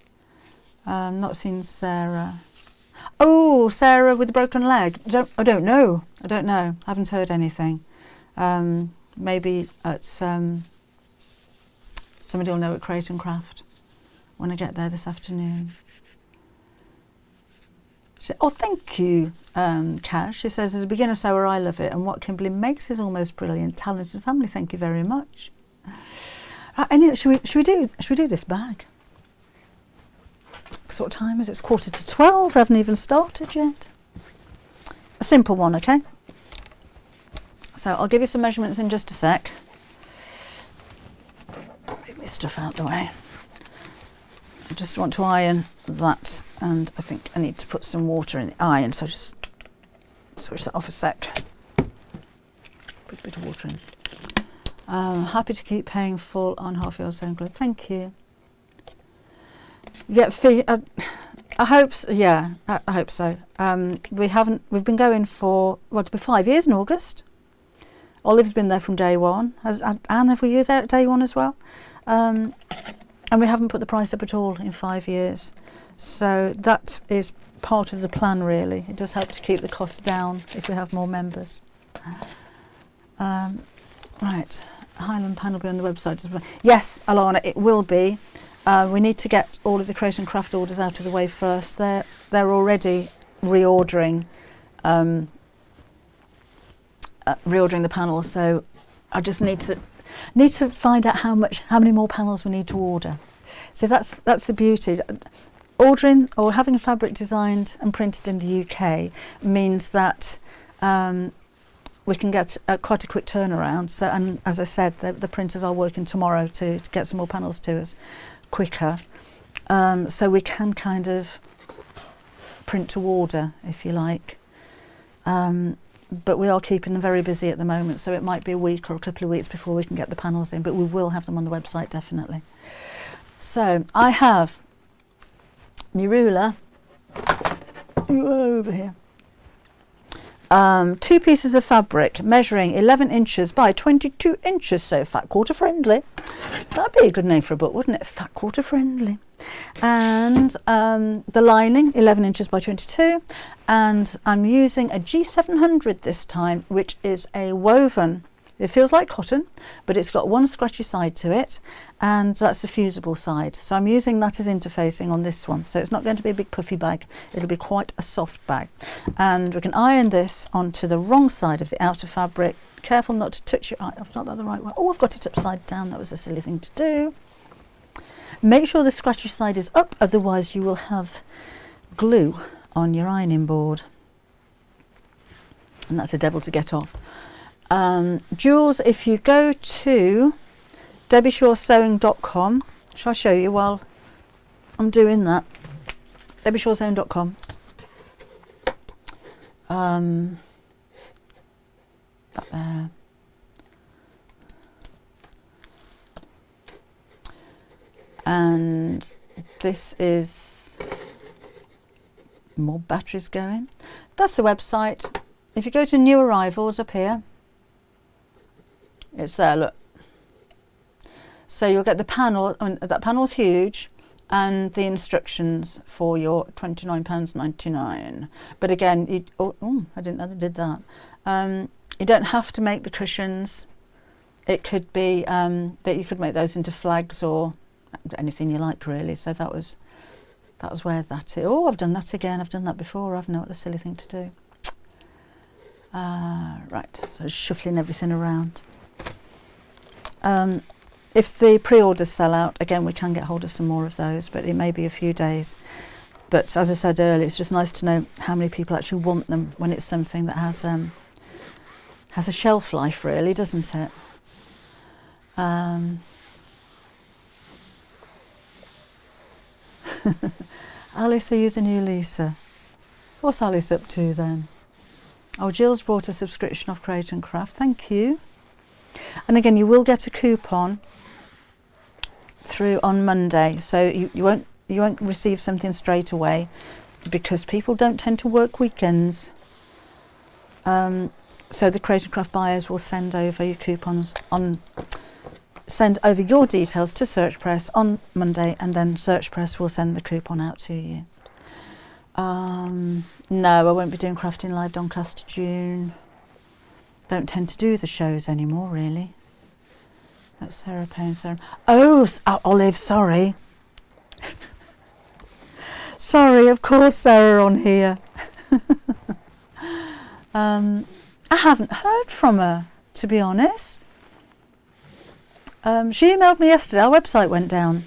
Not seen Sarah. Oh, Sarah with the broken leg. I don't know. Haven't heard anything. Maybe at somebody will know at Crate and Craft when I get there this afternoon. Oh, thank you, Cash. She says, as a beginner sewer, I love it, and what Kimberly makes is almost brilliant. Talented family. Thank you very much. Anyway, should we do this bag? So what time is it? It's 11:45. I haven't even started yet. A simple one, okay? So I'll give you some measurements in just a sec. Move my stuff out the way. I just want to iron that, and I think I need to put some water in the iron, so just switch that off a sec. Put a bit of water in. Happy to keep paying full on Half Yard Sewing Club. Thank you. Yeah, fee. I hope so. Yeah, I hope so. We've been going for, well, it'll be 5 years in August. Olive's been there from day one. Anne, were you there at day one as well? And we haven't put the price up at all in 5 years. So that is part of the plan, really. It does help to keep the costs down if we have more members. Right, Highland panel will be on the website as well. Yes, Alana, it will be. We need to get all of the Create and Craft orders out of the way first. They're already reordering the panels, so I just need to find out how many more panels we need to order. So that's the beauty. Ordering or having a fabric designed and printed in the UK means that we can get quite a quick turnaround. So, and as I said, the printers are working tomorrow to get some more panels to us quicker. So we can kind of print to order, if you like. But we are keeping them very busy at the moment, so it might be a week or a couple of weeks before we can get the panels in, but we will have them on the website, definitely. So I have my ruler over here. 2 pieces of fabric measuring 11 inches by 22 inches, so fat quarter friendly. That'd be a good name for a book, wouldn't it? Fat quarter friendly. And the lining 11 inches by 22, and I'm using a G700 this time, which is a woven. It feels like cotton, but it's got one scratchy side to it, and that's the fusible side. So I'm using that as interfacing on this one. So it's not going to be a big puffy bag. It'll be quite a soft bag. And we can iron this onto the wrong side of the outer fabric. Careful not to touch your eye. I've not done the right way. Oh, I've got it upside down. That was a silly thing to do. Make sure the scratchy side is up, otherwise you will have glue on your ironing board. And that's a devil to get off. Jewels, if you go to debbieshawsewing.com, shall I show you while I'm doing that? debbieshawsewing.com. That there. And this is more batteries going. That's the website. If you go to new arrivals up here, it's there, look. So you'll get the panel, that panel's huge, and the instructions for your £29.99. But again, I didn't know they did that. You don't have to make the cushions. It could be that you could make those into flags or anything you like, really. So that was where that is. Oh, I've done that again. I've done that before. I've known what a silly thing to do. Right, so shuffling everything around. If the pre-orders sell out, again, we can get hold of some more of those, but it may be a few days. But as I said earlier, it's just nice to know how many people actually want them when it's something that has a shelf life, really, doesn't it? Alice, are you the new Lisa? What's Alice up to then? Oh, Jill's bought a subscription off Create and Craft. Thank you. And again, you will get a coupon through on Monday, so you won't receive something straight away because people don't tend to work weekends. So the Create and Craft buyers will send over your coupons send over your details to SearchPress on Monday, and then SearchPress will send the coupon out to you. No, I won't be doing Crafting Live Doncaster June. Don't tend to do the shows anymore, really. That's Sarah Payne. Oh, Olive, sorry. Sorry, of course, Sarah on here. I haven't heard from her, to be honest. She emailed me yesterday. Our website went down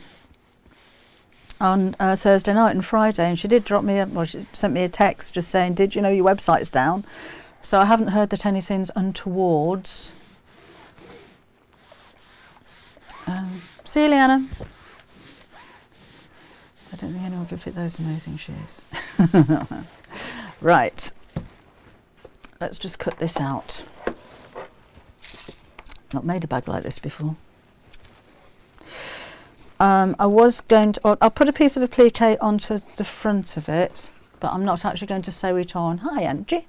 on Thursday night and Friday, and she did drop me she sent me a text just saying, did you know your website's down? So I haven't heard that anything's untowards. See you, Leanna. I don't think anyone could fit those amazing shoes. Right. Let's just cut this out. Not made a bag like this before. I was going to, I'll put a piece of applique onto the front of it, but I'm not actually going to sew it on. Hi, Angie.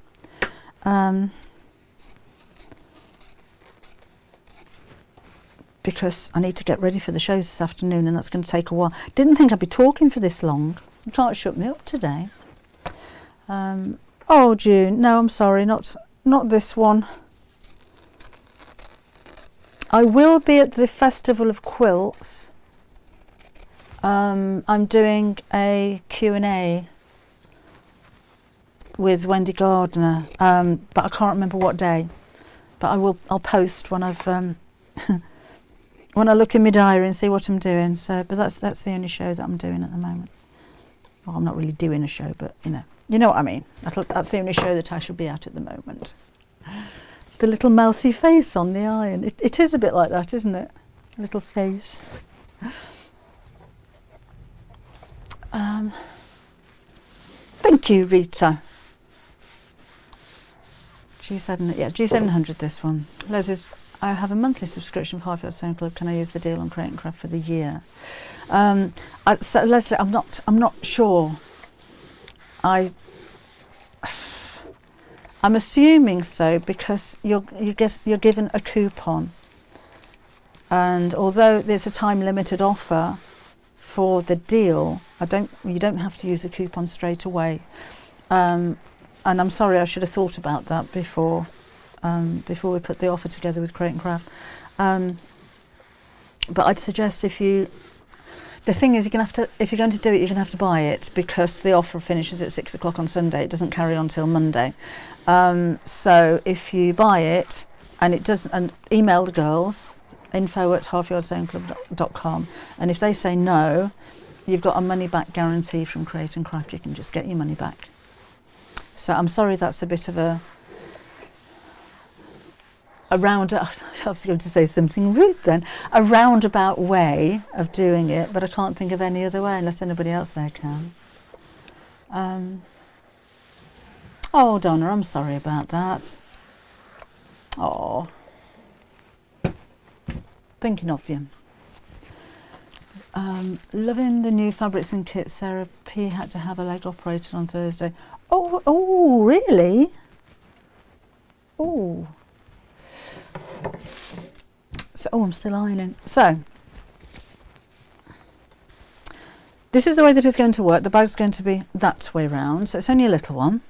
because I need to get ready for the shows this afternoon, and that's going to take a while. Didn't think I'd be talking for this long. You can't shut me up today. Oh, June, no, I'm sorry, not this one. I will be at the Festival of Quilts. I'm doing a Q&A with Wendy Gardner, but I can't remember what day. But I'll post when I've when I look in my diary and see what I'm doing. So, but that's the only show that I'm doing at the moment. Well, I'm not really doing a show, but you know what I mean. That's the only show that I shall be at the moment. The little mousy face on the iron. It is a bit like that, isn't it? A little face. Thank you, Rita. G700 this one. Les is, I have a monthly subscription for Highfield Sound Club. Can I use the deal on Crate and Craft for the year? So Leslie, I'm not sure. I'm assuming so, because you're given a coupon, and although there's a time limited offer for the deal, you don't have to use the coupon straight away. And I'm sorry, I should have thought about that before we put the offer together with Crate and Craft. But I'd suggest the thing is, if you're going to do it, you're going to have to buy it, because the offer finishes at 6 o'clock on Sunday. It doesn't carry on till Monday. So if you buy it and it doesn't, and email the girls, info@halfyardsoundclub.com, and if they say no, you've got a money back guarantee from Crate and Craft. You can just get your money back. So I'm sorry, that's a bit of a I was going to say something rude then, a roundabout way of doing it, but I can't think of any other way unless anybody else there can. Oh, Donna, I'm sorry about that. Oh, thinking of you. Loving the new fabrics and kits. Sarah P had to have a leg operated on Thursday. Oh, really? Oh. So, I'm still ironing. So, this is the way that it's going to work. The bag's going to be that way round. So it's only a little one.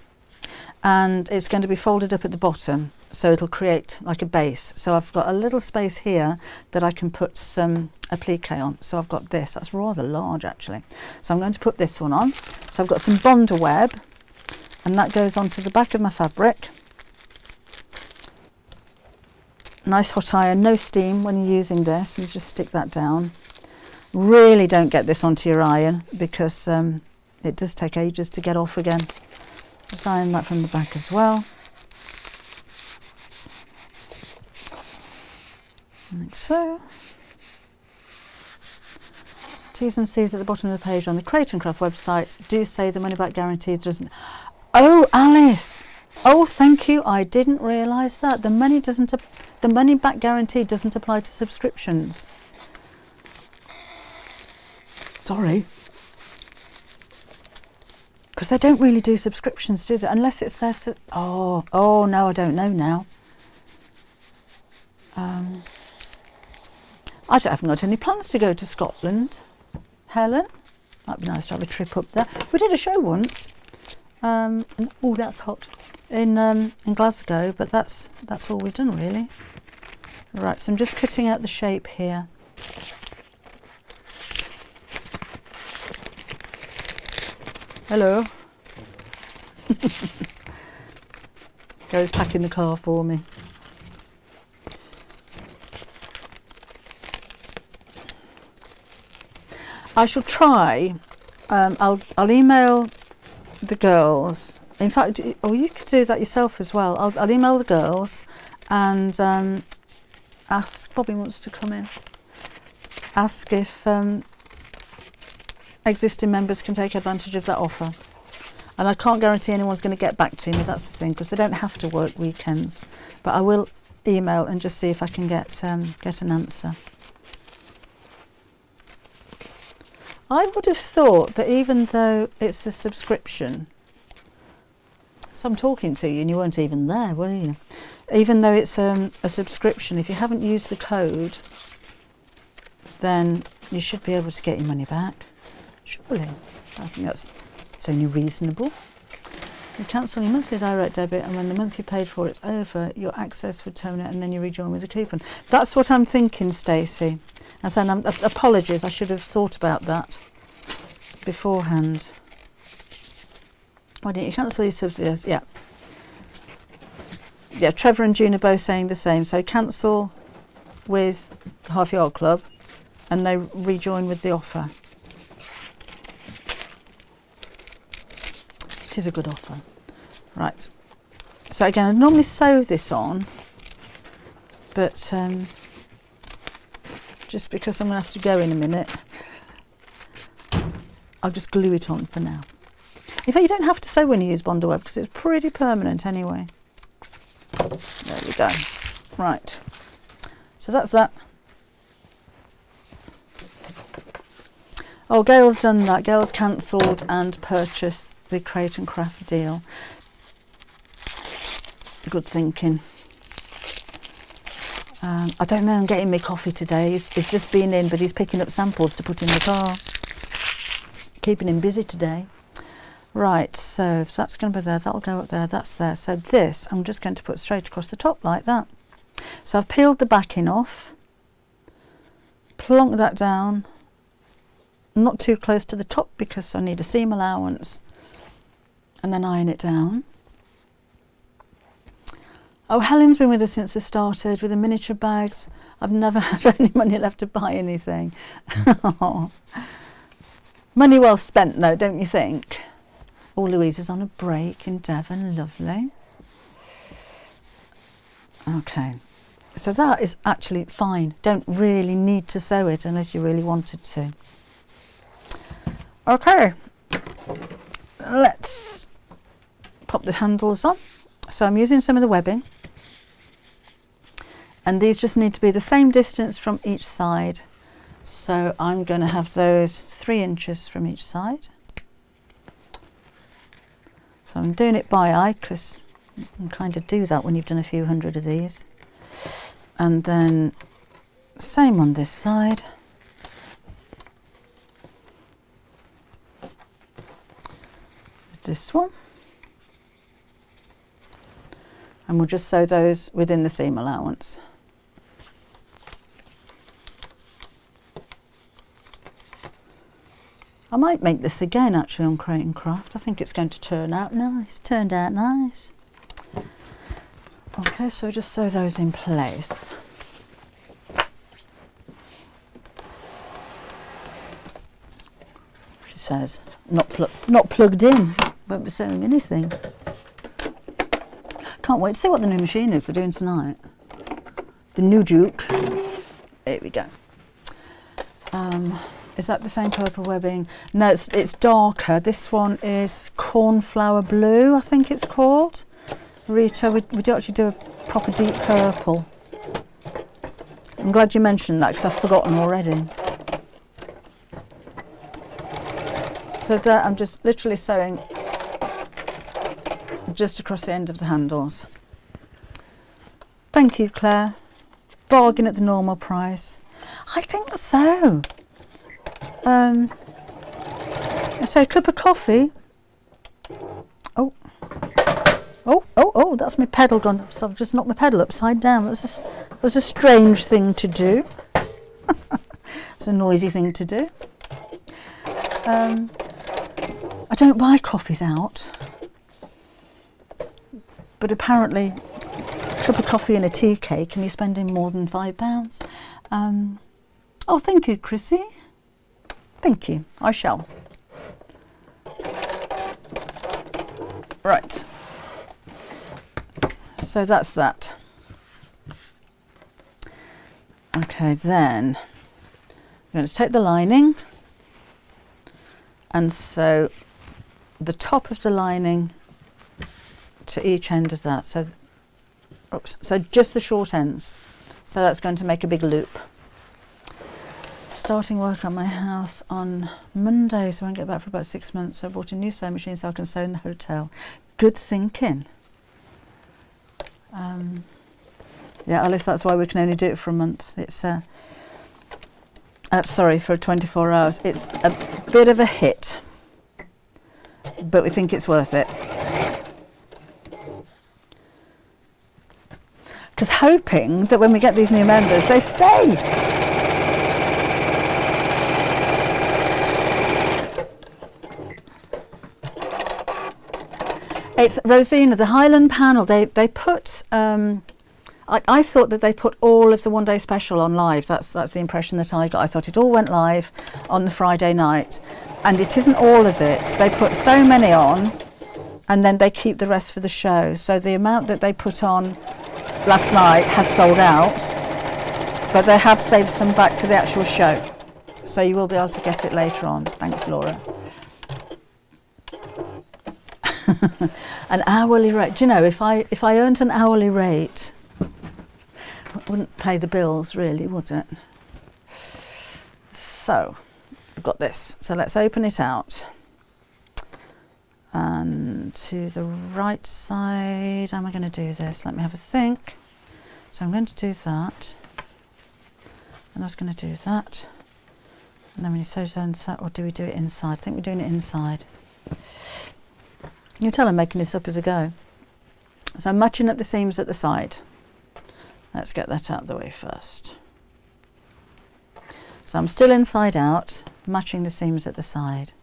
And it's going to be folded up at the bottom. So it'll create like a base. So I've got a little space here that I can put some applique on. So I've got this. That's rather large, actually. So I'm going to put this one on. So I've got some Bonder web. And that goes onto the back of my fabric. Nice hot iron, no steam when you're using this, and just stick that down. Really don't get this onto your iron, because it does take ages to get off again. Just iron that from the back as well. Like so. T's and C's at the bottom of the page on the Crate and Craft website do say the money back guarantee doesn't. Oh, Alice! Oh, thank you. I didn't realise that. The money back guarantee doesn't apply to subscriptions. Sorry. Because they don't really do subscriptions, do they? Unless it's their... Oh, no, I don't know now. I haven't got any plans to go to Scotland. Helen? Might be nice to have a trip up there. We did a show once. Oh, that's hot. In Glasgow, but that's all we've done, really. Right, so I'm just cutting out the shape here. Hello. Gary's packing the car for me. I shall try. I'll email the girls. In fact, you could do that yourself as well. I'll email the girls and ask. Bobby wants to come in. Ask if existing members can take advantage of that offer. And I can't guarantee anyone's going to get back to me. That's the thing, because they don't have to work weekends. But I will email and just see if I can get an answer. I would have thought that even though it's a subscription, so I'm talking to you and you weren't even there, were you? Even though it's a subscription, if you haven't used the code, then you should be able to get your money back. Surely. I think it's only reasonable. You cancel your monthly direct debit, and when the month you paid for it's over, your access would terminate, and then you rejoin with a coupon. That's what I'm thinking, Stacey. And so apologies, I should have thought about that beforehand. Why didn't you cancel your subsidies? Yeah. Yeah, Trevor and June are both saying the same. So cancel with the Half Yard Club, and they rejoin with the offer. It is a good offer. Right. So again, I normally sew this on, but just because I'm going to have to go in a minute, I'll just glue it on for now. In fact, you don't have to sew when you use Bonder Web because it's pretty permanent anyway. There we go. Right. So that's that. Oh, Gail's done that. Gail's cancelled and purchased the Create and Craft deal. Good thinking. I don't know, I'm getting me coffee today. He's just been in, but he's picking up samples to put in the car. Keeping him busy today. Right, so if that's going to be there, that'll go up there, that's there. So this, I'm just going to put straight across the top like that. So I've peeled the backing off, plonk that down, not too close to the top because I need a seam allowance, and then iron it down. Oh, Helen's been with us since it started with the miniature bags. I've never had any money left to buy anything. Money well spent though, don't you think? Oh, Louise is on a break in Devon, lovely. Okay, so that is actually fine. Don't really need to sew it unless you really wanted to. Okay, let's pop the handles on. So I'm using some of the webbing, and these just need to be the same distance from each side. So I'm going to have those 3 inches from each side. So I'm doing it by eye because you can kind of do that when you've done a few hundred of these. And then same on this side. This one. And we'll just sew those within the seam allowance. I might make this again actually on Create and Craft. I think it's going to turn out nice. Turned out nice. Okay, so just sew those in place. She says, not plugged in. Won't be sewing anything. Can't wait to see what the new machine is they're doing tonight. The new Duke. There we go. Is that the same purple webbing? No, it's darker. This one is cornflower blue, I think it's called. Rita, we do actually do a proper deep purple. I'm glad you mentioned that because I've forgotten already. So there, I'm just literally sewing just across the end of the handles. Thank you, Claire. Bargain at the normal price. I think so. I say a cup of coffee. Oh, that's my pedal gone. So I've just knocked my pedal upside down. That was a strange thing to do. It's a noisy thing to do. I don't buy coffees out. But apparently, a cup of coffee and a tea cake, and you're spending more than £5. Oh, thank you, Chrissy. Thank you. I shall. Right. So that's that. Okay, then I'm going to take the lining and sew the top of the lining to each end of that. So, oops, so just the short ends. So that's going to make a big loop. Starting work on my house on Monday, so I won't get back for about 6 months. I bought a new sewing machine so I can sew in the hotel. Good thinking. Yeah, Alice, that's why we can only do it for a month. It's and sorry, for 24 hours. It's a bit of a hit, but we think it's worth it. Just hoping that when we get these new members, they stay. It's Rosina, the Highland panel. They put. I thought that they put all of the one day special on live. That's the impression that I got. I thought it all went live on the Friday night, and it isn't all of it. They put so many on, and then they keep the rest for the show. So the amount that they put on last night has sold out, but they have saved some back for the actual show. So you will be able to get it later on. Thanks, Laura. An hourly rate. Do you know, if I earned an hourly rate, it wouldn't pay the bills really, would it? So I've got this. So let's open it out. And to the right side, how am I going to do this? Let me have a think. So I'm going to do that. And I was going to do that. And then when you sew down that, or do we do it inside? I think we're doing it inside. You can tell I'm making this up as I go. So I'm matching up the seams at the side. Let's get that out of the way first. So I'm still inside out, matching the seams at the side.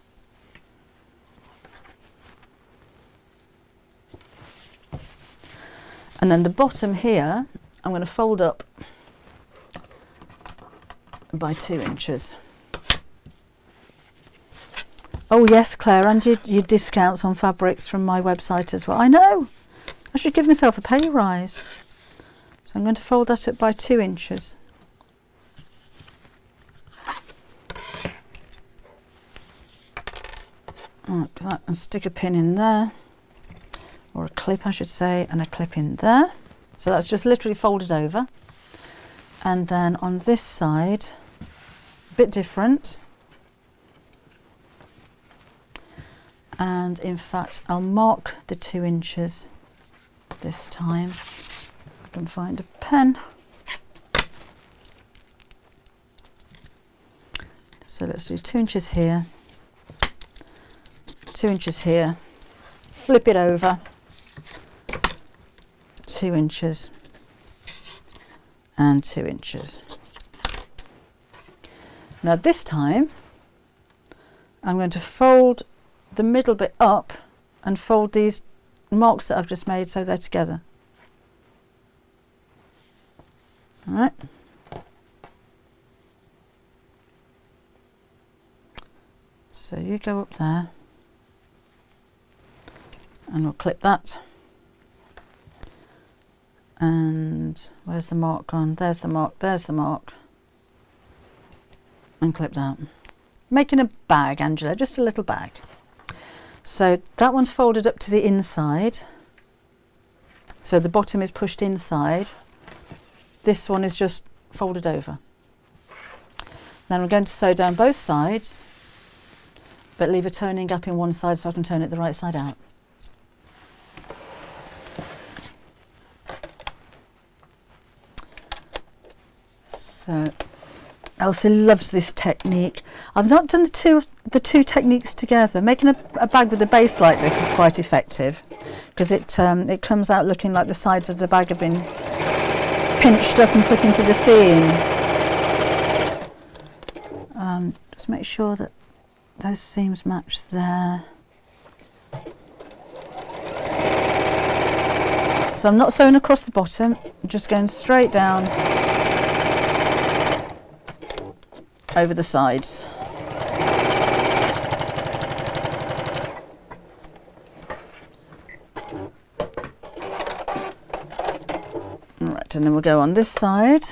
And then the bottom here, I'm going to fold up by 2 inches. Oh yes, Claire, and your discounts on fabrics from my website as well. I know, I should give myself a pay rise. So I'm going to fold that up by 2 inches. Like that, and stick a pin in there, or a clip I should say, and a clip in there. So that's just literally folded over. And then on this side, a bit different. And in fact, I'll mark the 2 inches this time. I can find a pen. So let's do 2 inches here, 2 inches here, flip it over, 2 inches and 2 inches. Now this time I'm going to fold the middle bit up and fold these marks that I've just made so they're together. All right. So you go up there and we'll clip that. And where's the mark gone? There's the mark, there's the mark. And clip that. Making a bag, Angela, just a little bag. So that one's folded up to the inside. So the bottom is pushed inside. This one is just folded over. Then I'm going to sew down both sides, but leave a turning gap in one side so I can turn it the right side out. So Elsie loves this technique. I've not done the two techniques together. Making a bag with a base like this is quite effective because it comes out looking like the sides of the bag have been pinched up and put into the seam. Just make sure that those seams match there. So I'm not sewing across the bottom, I'm just going straight down over the sides. Right, and then we'll go on this side.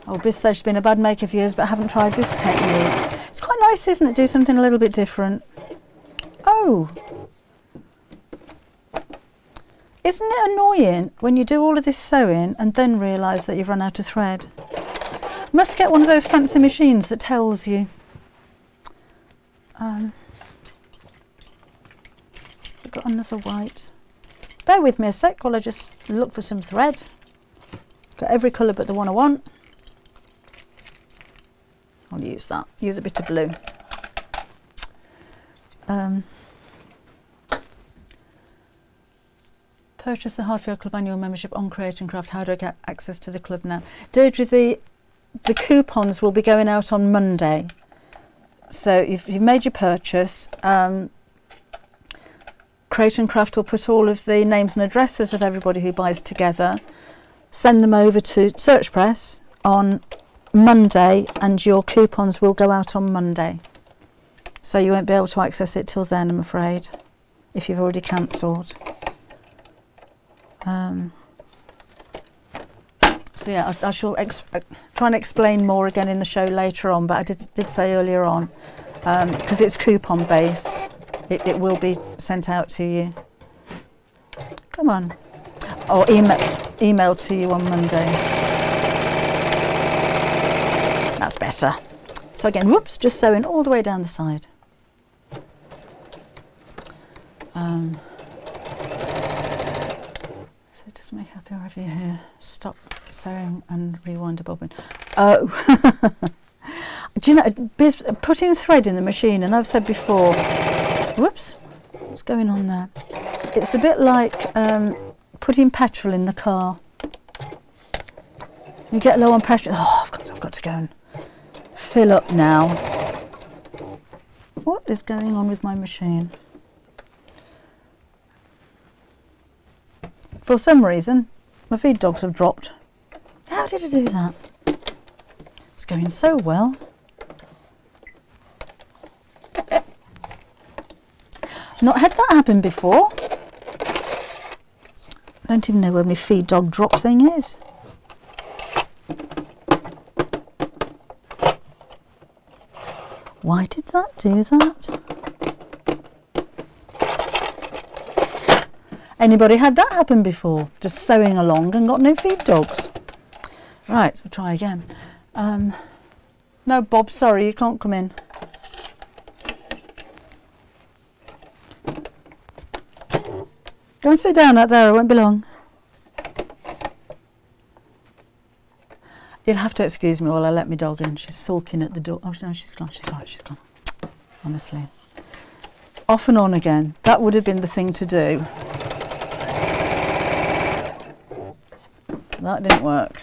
Oh, Biz says she's been a bad maker for years, but I haven't tried this technique. It's quite nice, isn't it? Do something a little bit different. Oh! Isn't it annoying when you do all of this sewing and then realise that you've run out of thread? Must get one of those fancy machines that tells you. I've got another white. Bear with me a sec while I just look for some thread. Got every colour but the one I want. I'll use that. Use a bit of blue. Purchase the Hardfield Club annual membership on Create and Craft. How do I get access to the club now? Deirdre, the coupons will be going out on Monday. So if you've made your purchase, Create and Craft will put all of the names and addresses of everybody who buys together, send them over to Search Press on Monday, and your coupons will go out on Monday. So you won't be able to access it till then, I'm afraid, if you've already cancelled. So yeah, I shall try and explain more again in the show later on, but I did say earlier on, because it's coupon based, it will be sent out to you. Come on. Or email to you on Monday. That's better. So again, whoops, just sewing all the way down the side. So just make happy wherever you're here. Stop sewing and rewind a bobbin. Oh, do you know, putting thread in the machine, and I've said before, whoops, what's going on there? It's a bit like putting petrol in the car. You get low on petrol. Oh, I've got to go and fill up now. What is going on with my machine? For some reason, my feed dogs have dropped. How did I do that? It's going so well. Not had that happen before. I don't even know where my feed dog drop thing is. Why did that do that? Anybody had that happen before? Just sewing along and got no feed dogs. Right, we'll try again. No, Bob, sorry, you can't come in. Go and sit down out there, it won't be long. You'll have to excuse me while I let my dog in. She's sulking at the door. Oh no, she's gone. She's right, she's gone. Honestly. Off and on again. That would have been the thing to do. That didn't work.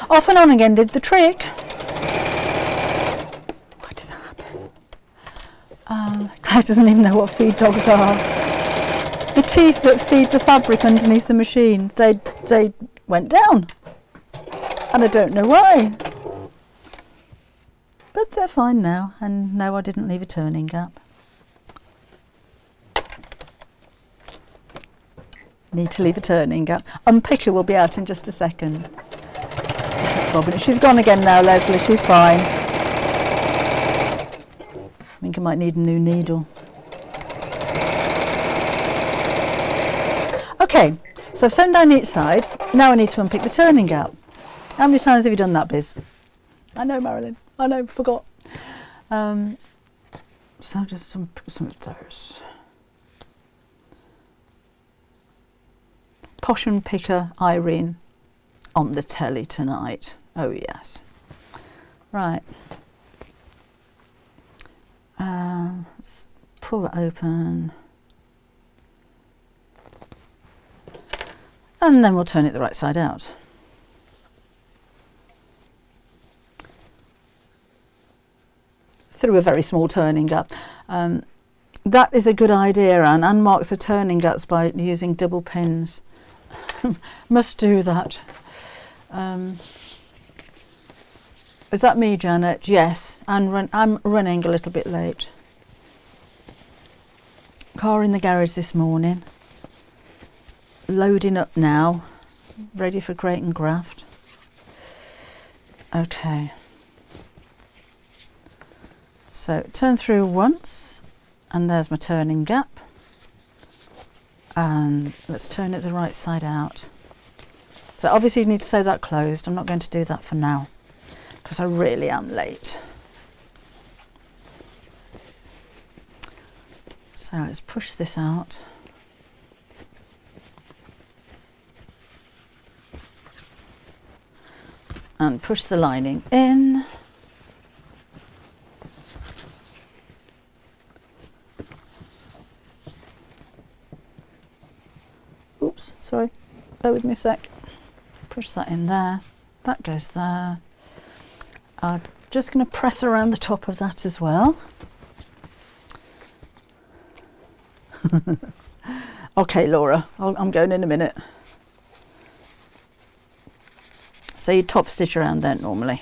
Off and on again did the trick. Why did that happen? Claire doesn't even know what feed dogs are. The teeth that feed the fabric underneath the machine, they went down. And I don't know why. But they're fine now, and no, I didn't leave a turning gap. Need to leave a turning gap. Unpicker will be out in just a second. Robin, she's gone again now, Leslie, she's fine. I think I might need a new needle. Okay, so I've sewn down each side. Now I need to unpick the turning gap. How many times have you done that, Biz? I know, Marilyn. I know, forgot. So just some of those. Posh and Picker Irene on the telly tonight. Oh yes. Right. Let's pull that open. And then we'll turn it the right side out. Through a very small turning gap. That is a good idea, Anne. Anne marks the turning gaps by using double pins. Must do that. Is that me, Janet? Yes. I'm running a little bit late. Car in the garage this morning. Loading up now. Ready for Crate and Graft. Okay. So turn through once, and there's my turning gap. And let's turn it the right side out. So obviously you need to sew that closed. I'm not going to do that for now because I really am late. So let's push this out. And push the lining in. Oops, sorry, bear with me a sec. Push that in there, that goes there. I'm just going to press around the top of that as well. Okay, Laura, I'm going in a minute. So you top stitch around there normally.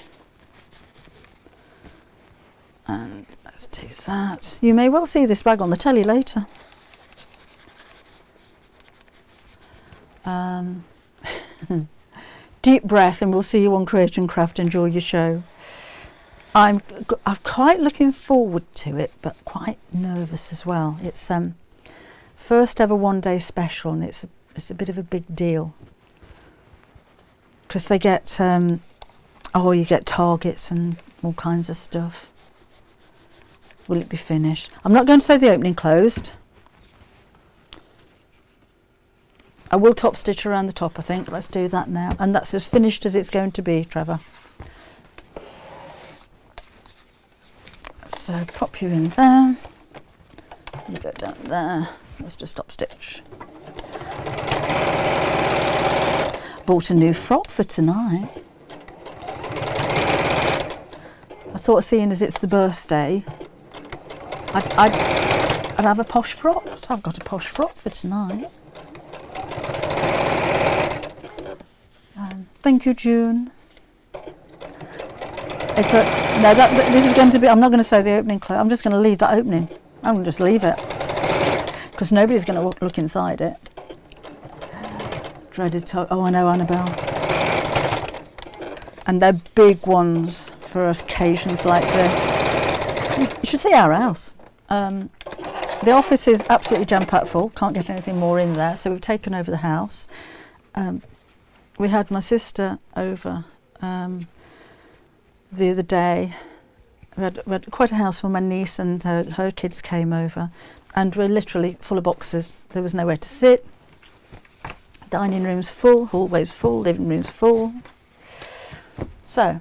And let's do that. You may well see this bag on the telly later. Deep breath, and we'll see you on Create and Craft. Enjoy your show. I'm quite looking forward to it, but quite nervous as well. It's first ever one-day special, and it's a bit of a big deal because they get you get targets and all kinds of stuff. Will it be finished? I'm not going to sew the opening closed. I will top stitch around the top, I think. Let's do that now. And that's as finished as it's going to be, Trevor. So pop you in there. You go down there. Let's just top stitch. Bought a new frock for tonight. I thought, seeing as it's the birthday, I'd have a posh frock. So I've got a posh frock for tonight. Thank you, June. This is going to be. I'm not going to sew the opening close. I'm just going to leave that opening. I'm going to just leave it because nobody's going to look inside it. Dreaded to. Oh, I know, Annabelle. And they're big ones for occasions like this. You should see our house. The office is absolutely jam-packed full. Can't get anything more in there, so we've taken over the house. We had my sister over the other day. We had quite a house for my niece, and her kids came over, and we're literally full of boxes. There was nowhere to sit. Dining room's full, hallway's full, living room's full. So,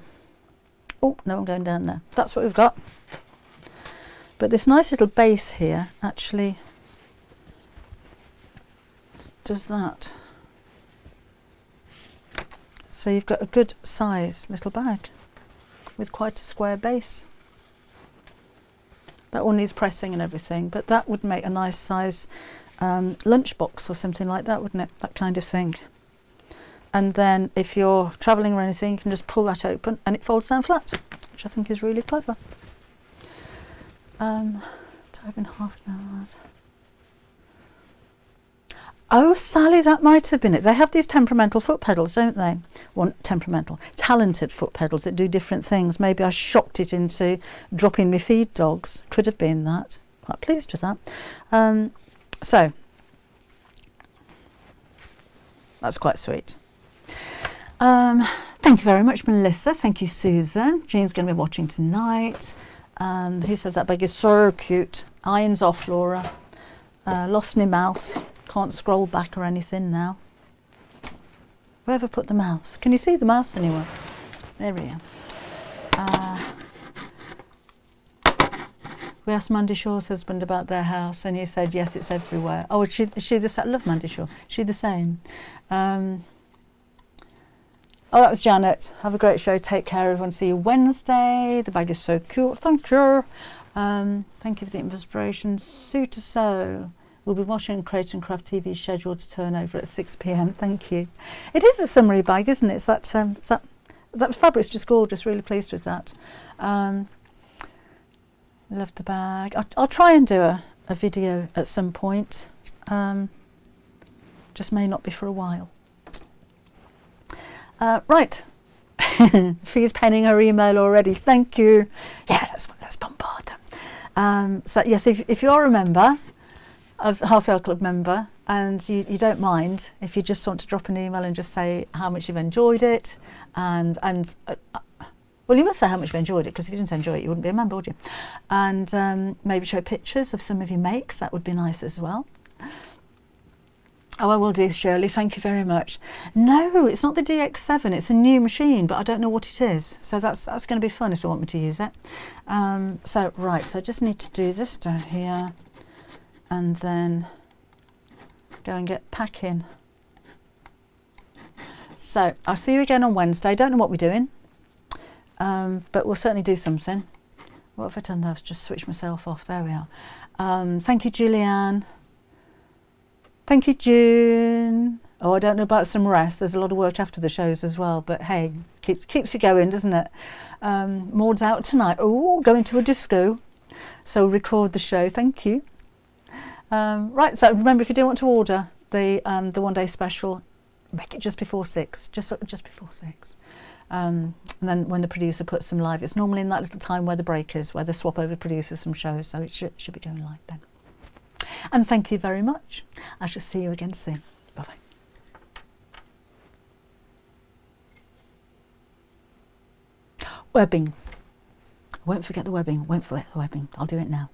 oh no, I'm going down there. That's what we've got. But this nice little base here actually does that. So you've got a good size little bag with quite a square base. That one needs pressing and everything, but that would make a nice size lunchbox or something like that, wouldn't it? That kind of thing. And then if you're travelling or anything, you can just pull that open and it folds down flat, which I think is really clever. Type in half yard. Oh, Sally, that might have been it. They have these temperamental foot pedals, don't they? Well, talented foot pedals that do different things. Maybe I shocked it into dropping me feed dogs. Could have been that. Quite pleased with that. So, that's quite sweet. Thank you very much, Melissa. Thank you, Susan. Jean's going to be watching tonight. Who says that bag is so cute? Iron's off, Laura. Lost my mouse. Can't scroll back or anything now. Wherever put the mouse? Can you see the mouse anywhere? There we are. We asked Mandy Shaw's husband about their house, and he said yes, it's everywhere. Oh, is she the same? I love Mandy Shaw. Is she the same? Oh, that was Janet. Have a great show. Take care, everyone. See you Wednesday. The bag is so cute. Thank you. Thank you for the inspiration. Sue to sew. We'll be watching Create and Craft TV scheduled to turn over at 6 p.m. Thank you. It is a summery bag, isn't it? It's that fabric's just gorgeous. Really pleased with that. Love the bag. I'll try and do a video at some point. Just may not be for a while. Right. Fee's penning her email already. Thank you. Yeah, let's bombard them. So yes, if you're a member, of Half Hour Club member, and you don't mind if you just want to drop an email and just say how much you've enjoyed it, and Well, you must say how much you enjoyed it, because if you didn't enjoy it, you wouldn't be a member, would you? And maybe show pictures of some of your makes. That would be nice as well. Oh, I will do, Shirley. Thank you very much. No, it's not the DX7. It's a new machine, but I don't know what it is. So that's going to be fun if you want me to use it. So I just need to do this down here, and then go and get packing. So I'll see you again on Wednesday. Don't know what we're doing, but we'll certainly do something. What have I done? I've just switched myself off. There we are. Thank you, Julianne. Thank you, June. Oh, I don't know about some rest. There's a lot of work after the shows as well, but hey, keeps you going, doesn't it? Maud's out tonight. Oh, going to a disco. So record the show. Thank you. Right, so remember, if you do want to order the one day special, make it just before 6. Just before 6. And then when the producer puts them live, it's normally in that little time where the break is, where they swap over producers from shows, so it should be going live then. And thank you very much. I shall see you again soon. Bye-bye. Webbing. I won't forget the webbing. I'll do it now.